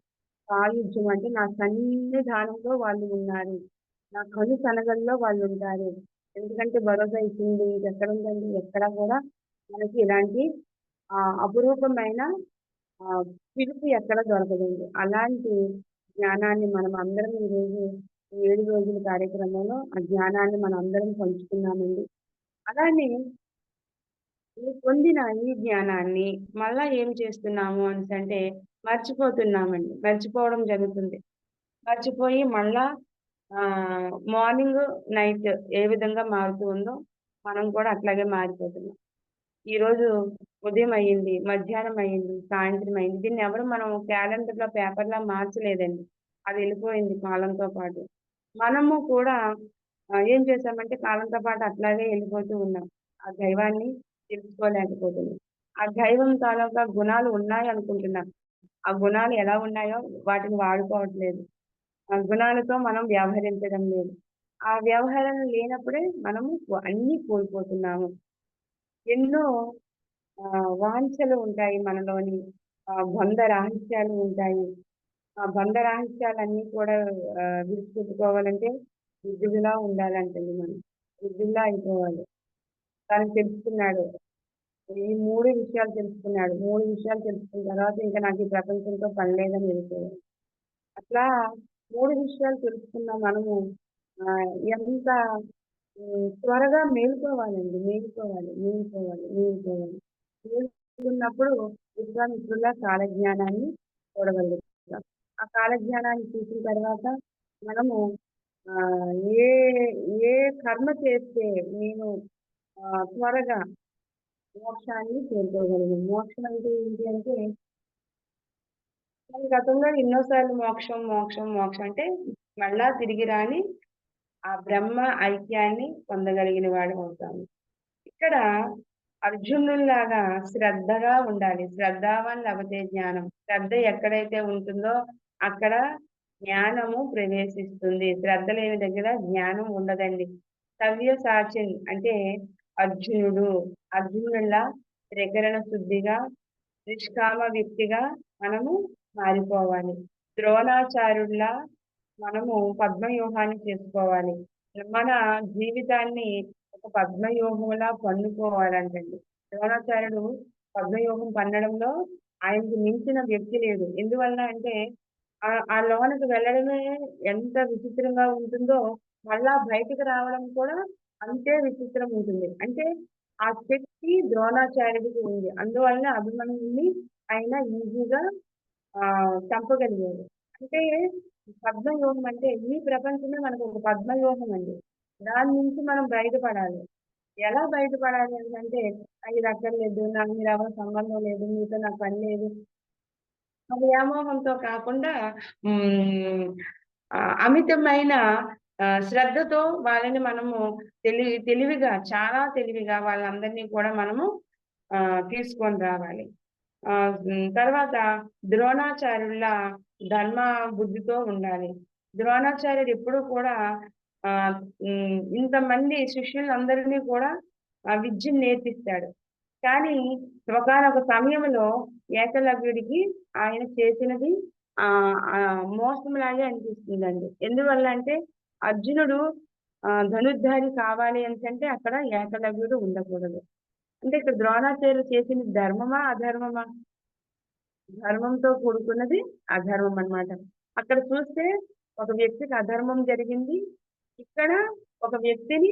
సాయుధ్యం అంటే నా సన్నిధానంలో వాళ్ళు ఉన్నారు. నా కను సనగల్లో వాళ్ళుంటారు. ఎందుకంటే భరోసా ఇచ్చింది ఇంకెక్కడుందండి? ఎక్కడా కూడా మనకి ఇలాంటి అపురూపమైన పిలుపు ఎక్కడ దొరకదండి. అలాంటి జ్ఞానాన్ని మనం అందరం ఈరోజు ఈ 7 రోజుల కార్యక్రమంలో ఆ జ్ఞానాన్ని మనందరం పంచుకున్నామండి. అలానే ఈ పొందిన ఈ జ్ఞానాన్ని మళ్ళా ఏం చేస్తున్నాము అనేసంటే మర్చిపోతున్నామండి. మర్చిపోవడం జరుగుతుంది. మర్చిపోయి మళ్ళా మార్నింగ్, నైట్ ఏ విధంగా మారుతూ ఉందో మనం కూడా అట్లాగే మారిపోతున్నాం. ఈరోజు ఉదయం అయింది, మధ్యాహ్నం అయింది, సాయంత్రం అయింది. దీన్ని ఎవరు మనం క్యాలెండర్‌లో, పేపర్‌లా మార్చలేదండి. అది వెళ్ళిపోయింది కాలంతో పాటు. మనము కూడా ఏం చేశామంటే కాలంతో పాటు అట్లాగే వెళ్ళిపోతూ ఉన్నాం. ఆ దైవాన్ని తెలుసుకోలేకపోతున్నాం. ఆ దైవం తాలూకా గుణాలు ఉన్నాయనుకుంటున్నాం. ఆ గుణాలు ఎలా ఉన్నాయో వాటిని వాడుకోవట్లేదు. ఆ గుణాలతో మనం వ్యవహరించడం లేదు. ఆ వ్యవహారం లేనప్పుడే మనము అన్నీ కోల్పోతున్నాము. ఎన్నో వాంఛలు ఉంటాయి మనలోని. బంధ రాహిత్యాలు ఉంటాయి. ఆ బంధ రాహిత్యాలన్నీ కూడా విడిచిపెట్టుకోవాలంటే వృద్ధుడిలా ఉండాలంటండి మనం. వృద్ధుడిలా అయిపోవాలి. తను తెలుసుకున్నాడు. ఈ 3 విషయాలు తెలుసుకున్నాడు. 3 విషయాలు తెలుసుకున్న తర్వాత ఇంక నాకు ఈ ప్రపంచంతో పని లేదని వెళ్ళిపోయాడు. అట్లా 3 విషయాలు తెలుసుకున్న మనము ఎంత త్వరగా మేలుకోవాలండి. మేలుకోవాలి, మేలుకోవాలి, మేలుకోవాలి. మేలుకున్నప్పుడు విశ్వామిత్రుల కాలజ్ఞానాన్ని చూడగలుగుతాం. ఆ కాలజ్ఞానాన్ని చూసిన తర్వాత మనము ఆహ్, ఏ ఏ కర్మ చేస్తే నేను త్వరగా మోక్షాన్ని చేరుకోగలను. మోక్షం అంటే ఏంటి అంటే మనం గతంలో ఎన్నో సార్లు మోక్షం, మోక్షం, మోక్షం అంటే మళ్ళా తిరిగి రాని ఆ బ్రహ్మ ఐక్యాన్ని పొందగలిగిన వాడమవుతాము. ఇక్కడ అర్జునుడిలాగా శ్రద్ధగా ఉండాలి. శ్రద్ధావాన్ లభతే జ్ఞానం. శ్రద్ధ ఎక్కడైతే ఉంటుందో అక్కడ జ్ఞానము ప్రవేశిస్తుంది. శ్రద్ధ లేని దగ్గర జ్ఞానం ఉండదండి. సవ్యసాచిన్ అంటే అర్జునుడు. అర్జునుడిలా త్రికరణ శుద్ధిగా, నిష్కామ వ్యక్తిగా మనము మారిపోవాలి. ద్రోణాచార్యుడిలా మనము పద్మవ్యూహాన్ని చేసుకోవాలి. మన జీవితాన్ని ఒక పద్మవ్యూహంలా పన్నుకోవాలంటండి. ద్రోణాచార్యుడు పద్మవ్యూహం పన్నడంలో ఆయనకు మించిన వ్యక్తి లేడు. ఎందువలన అంటే ఆ లోనకి వెళ్ళడమే ఎంత విచిత్రంగా ఉంటుందో, మళ్ళా బయటికి రావడం కూడా అంతే విచిత్రం ఉంటుంది. అంటే ఆ శక్తి ద్రోణాచార్యుడికి ఉంది. అందువలన అభిమన్యుడిని ఆయన ఈజీగా చంపగలిగాడు. అంటే పద్మవ్యూహం అంటే ఈ ప్రపంచమే మనకొక పద్మవ్యూహం అండి. దాని నుంచి మనం బయటపడాలి. ఎలా బయటపడాలి అంటే, ఇది అక్కర్లేదు, నాకు మీరెవరు సంబంధం లేదు, మీతో నాకు పని లేదు. ఆ వ్యామోహంతో కాకుండా హ్మ్. అమితమైన శ్రద్ధతో వాళ్ళని మనము తెలివిగా చాలా తెలివిగా వాళ్ళందరినీ కూడా మనము తీసుకొని రావాలి. తర్వాత ద్రోణాచార్యుల్లా ధర్మ బుద్ధితో ఉండాలి. ద్రోణాచార్యుడు ఎప్పుడూ కూడా ఇంతమంది శిష్యులందరినీ కూడా విద్యను నేర్పిస్తాడు. కానీ ఒకానొక సమయంలో ఏకలవ్యుడికి ఆయన చేసినది మోసంలాగే అనిపిస్తుందండి. ఎందువల్ల అంటే అర్జునుడు ధనుర్ధారి కావాలి అనేసంటే అక్కడ ఏకలవ్యుడు ఉండకూడదు. అంటే ఇక్కడ ద్రోణాచార్యులు చేసింది ధర్మమా? అధర్మమా? ధర్మంతో కూడుకున్నది అధర్మం అన్నమాట. అక్కడ చూస్తే ఒక వ్యక్తికి అధర్మం జరిగింది. ఇక్కడ ఒక వ్యక్తిని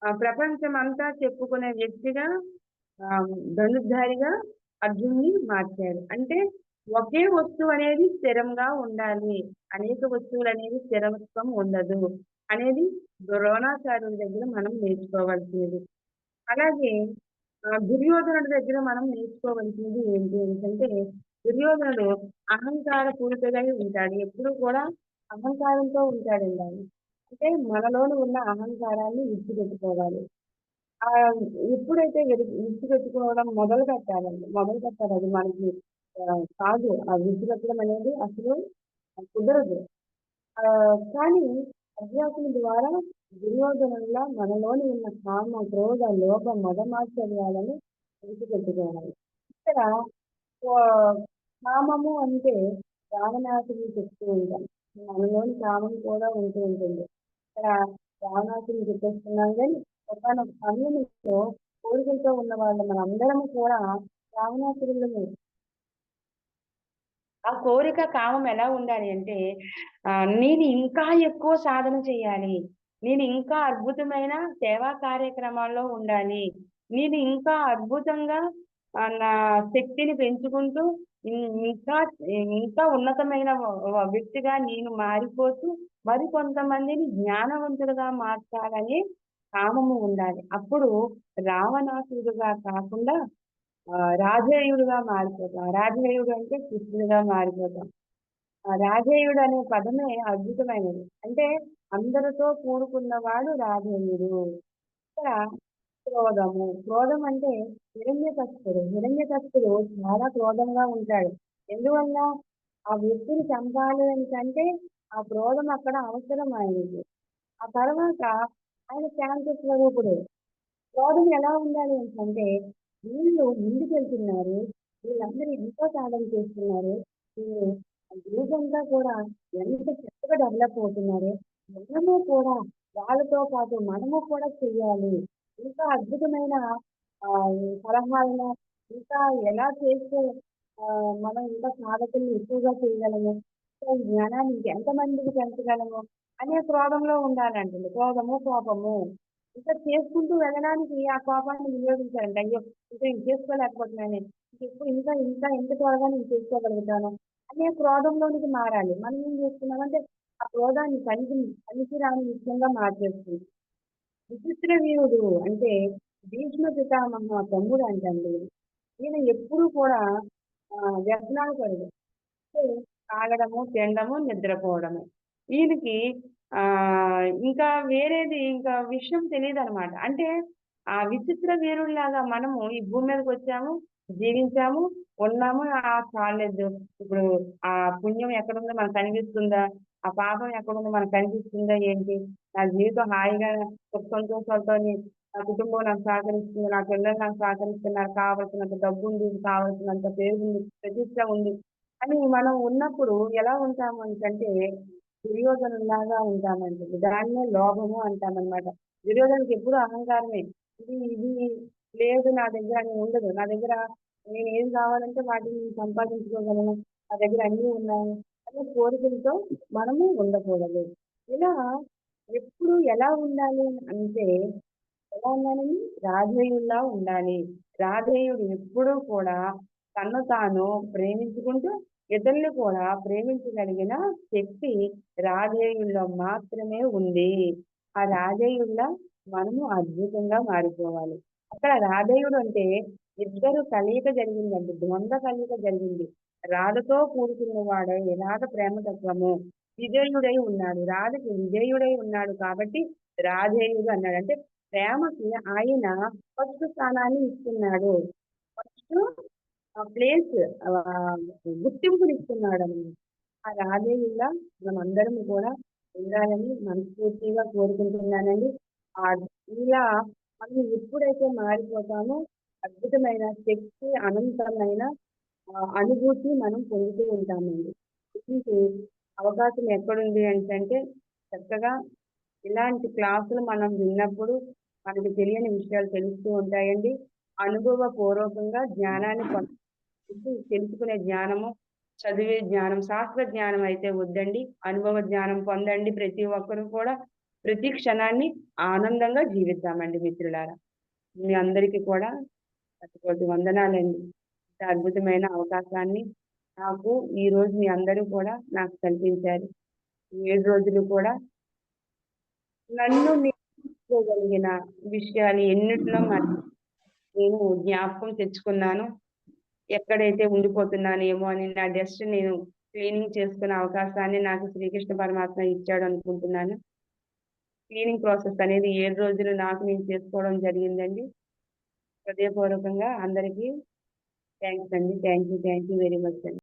ప్రపంచమంతా చెప్పుకునే వ్యక్తిగా ధనుర్ధారిగా అర్జునుడిని మార్చాడు. అంటే ఒకే వస్తువనేది స్థిరంగా ఉండాలి. అనేక వస్తువులనేవి స్థిరత్వం ఉండదు అనేది ద్రోణాచార్యుల దగ్గర మనం నేర్చుకోవాల్సినది. అలాగే దుర్యోధనుడి దగ్గర మనం నేర్చుకోవాల్సింది ఏంటి అనేసంటే, దుర్యోధనుడు అహంకార పూరితుడై ఉంటాడు. ఎప్పుడూ కూడా అహంకారంతో ఉంటాడండి ఆయన. అంటే మనలోని ఉన్న అహంకారాన్ని విడిచిపెట్టుకోవాలి. ఎప్పుడైతే విడిచిపెట్టుకోవడం మొదలుపెట్టాలండి. మొదలుపెట్టాలి అది మనకి కాదు. ఆ విడిచిపెట్టడం అనేది అసలు కుదరదు. కానీ అభ్యాసం ద్వారా దుర్యోధనుల్లా మనలోని ఉన్న కామ, క్రోధ, లోభ, మదమాత్సర్యాలను విడిచిపెట్టుకోవాలి. ఇక్కడ ఆహ్, కామము అంటే రావణాసురుడు చెప్తూ ఉంటాం. మనలోని కామం కూడా ఉంటూ ఉంటుంది. ఇక్కడ రావణాసురుడు చెప్పేస్తున్నాం గానీ, ఒకానొక సమయంలో కోరికలతో ఉన్న వాళ్ళు మనందరము కూడా రావణాసురులమే. ఆ కోరిక, కామం ఎలా ఉండాలి అంటే నేను ఇంకా ఎక్కువ సాధన చేయాలి. నేను ఇంకా అద్భుతమైన సేవా కార్యక్రమాల్లో ఉండాలి. నేను ఇంకా అద్భుతంగా నా శక్తిని పెంచుకుంటూ ఇంకా ఇంకా ఉన్నతమైన వ్యక్తిగా నేను మారిపోతూ మరికొంతమందిని జ్ఞానవంతులుగా మార్చాలనే కామము ఉండాలి. అప్పుడు రావణాసురుడుగా కాకుండా రాజేయుడుగా మారిపోతాం. రాజేయుడు అంటే కృష్ణుడిగా మారిపోతాం. రాజేయుడు అనే పదమే అద్భుతమైనది. అంటే అందరితో కూడుకున్నవాడు రాజేయుడు. ఇక్కడ క్రోధము. క్రోధం అంటే హిరణ్యకశిపుడు. హిరణ్యకశిపుడు చాలా క్రోధంగా ఉంటాడు. ఎందువల్ల? ఆ వ్యక్తిని చంపాలి అనేసంటే ఆ క్రోధం అక్కడ అవసరం ఆయనకి. ఆ తర్వాత ఆయన శాంత స్వరూపుడు. క్రోధం ఎలా ఉండాలి అనేసంటే వీళ్ళు ముందుకెళ్తున్నారు. వీళ్ళందరూ ఎంతో సాధన చేస్తున్నారు. వీళ్ళు గ్రూపంతా కూడా ఎంత చక్కగా డెవలప్ అవుతున్నారు. మనము కూడా వాళ్ళతో పాటు మనము కూడా చెయ్యాలి. ఇంకా అద్భుతమైన సలహాలను ఇంకా ఎలా చేస్తే మనం ఇంకా సాధకుల్ని ఎక్కువగా చేయగలము. ఇంకా ఈ జ్ఞానాన్ని ఇంకెంతమందికి పెంచగలము అనే క్రోధంలో ఉండాలంటండి. క్రోధము, కోపము. ఇంకా చేసుకుంటూ వెళ్ళడానికి ఆ కోపాన్ని వినియోగించాలంట. అయ్యో! ఇంకా ఇది చేసుకోలేకపోతున్నానే. ఇంకా ఇంకా ఎంత త్వరగా నేను చేసుకోగలుగుతాను అనే క్రోధంలోనికి మారాలి. మనం ఏం చేస్తున్నామంటే ఆ క్రోధాన్ని పనికిరాని విషయంగా మార్చేస్తుంది. విచిత్ర వీరుడు అంటే భీష్మ పితామహ తమ్ముడు అంటండి. ఈయన ఎప్పుడూ కూడా వ్యసనాలు పరుడు. అంటే తాగడము, తినడము, నిద్రపోవడము. ఈయనకి ఇంకా వేరేది ఇంకా విషయం తెలీదనమాట. అంటే ఆ విచిత్ర వీరుడిలాగా మనము ఈ భూమి మీదకొచ్చాము, జీవించాము, ఉన్నాము. చాలేదు. ఇప్పుడు ఆ పుణ్యం ఎక్కడుందో మనకు కనిపిస్తుందా? ఆ పాపం ఎక్కడుందో మనకు కనిపిస్తుందా ఏంటి? నా జీవితం హాయిగా సుఖ సంతోషాలతోని నా కుటుంబం నాకు సహకరిస్తుంది. నా పిల్లలు నాకు సహకరిస్తున్నారు. కావాల్సినంత డబ్బుంది, కావాల్సినంత పేరుంది, ప్రతిష్ట ఉంది. అని మనం ఉన్నప్పుడు ఎలా ఉంటాము అనేసంటే దుర్యోధనుడిలాగా ఉంటామండి. దాన్నే లోభము అంటామనమాట. దుర్యోధనుడికి ఎప్పుడూ అహంకారమే. ఇది లేదు నా దగ్గర అని ఉండదు. నా దగ్గర నేను ఏది కావాలంటే వాటిని సంపాదించుకోగలను. నా దగ్గర అన్నీ ఉన్నాయి అనే కోరికలతో మనము ఉండకూడదు. ఇలా ఎప్పుడు ఎలా ఉండాలి అంటే ఎలా ఉండాలండి? రాధేయుడిలా ఉండాలి. రాధేయుడు ఎప్పుడూ కూడా తన్ను తాను ప్రేమించుకుంటూ ఇతరుల్ని కూడా ప్రేమించగలిగిన శక్తి రాధేయుల్లో మాత్రమే ఉంది. ఆ రాధేయుడిలా మనము అద్భుతంగా మారిపోవాలి. అక్కడ రాధేయుడు అంటే ఇద్దరు కలయిక జరిగిందండి. ద్వంద్వ కలయిక జరిగింది. రాధతో కూడుకున్న వాడే రాధ ప్రేమతత్వము. విజేయుడై ఉన్నాడు. రాధకి విజేయుడై ఉన్నాడు కాబట్టి రాధేయుడు అన్నాడు. అంటే ప్రేమకి ఆయన ఫస్ట్ స్థానాన్ని ఇస్తున్నాడు. ఫస్ట్ ప్లేస్ గుర్తింపునిస్తున్నాడనమాట. ఆ రాధేయుల్లా మనమందరం కూడా ఉండాలని మనస్ఫూర్తిగా కోరుకుంటున్నానండి. ఆహ్, ఇలా మనం ఎప్పుడైతే మారిపోతామో అద్భుతమైన శక్తి, అనంతమైన అనుభూతి మనం పొందుతూ ఉంటామండి. దీనికి అవకాశం ఎక్కడుంది అనేసంటే చక్కగా ఇలాంటి క్లాసులు మనం విన్నప్పుడు మనకు తెలియని విషయాలు తెలుస్తూ ఉంటాయండి. అనుభవపూర్వకంగా జ్ఞానాన్ని తెలుసుకునే జ్ఞానము, చదివే జ్ఞానం, శాస్త్ర జ్ఞానం అయితే వద్దండి. అనుభవ జ్ఞానం పొందండి ప్రతి ఒక్కరు కూడా. ప్రతి క్షణాన్ని ఆనందంగా జీవిద్దామండి మిత్రులారా. మీ అందరికీ కూడా శతకోటి వందనాలండి. ఇంత అద్భుతమైన అవకాశాన్ని నాకు ఈరోజు మీ అందరూ కూడా నాకు కల్పించారు. ఈ 7 రోజులు కూడా నన్ను నేర్చుకోగలిగిన విషయాలు ఎన్నిటినో నేను జ్ఞాపకం తెచ్చుకున్నాను. ఎక్కడైతే ఉండిపోతున్నానేమో అని నా డస్ట్ నేను క్లీనింగ్ చేసుకునే అవకాశాన్ని నాకు శ్రీకృష్ణ పరమాత్మ ఇచ్చాడనుకుంటున్నాను. క్లీనింగ్ ప్రాసెస్ అనేది 7 రోజులు నాకు నేను చేసుకోవడం జరిగిందండి. హృదయపూర్వకంగా అందరికీ థాంక్స్ అండి. థాంక్ యూ వెరీ మచ్ అండి.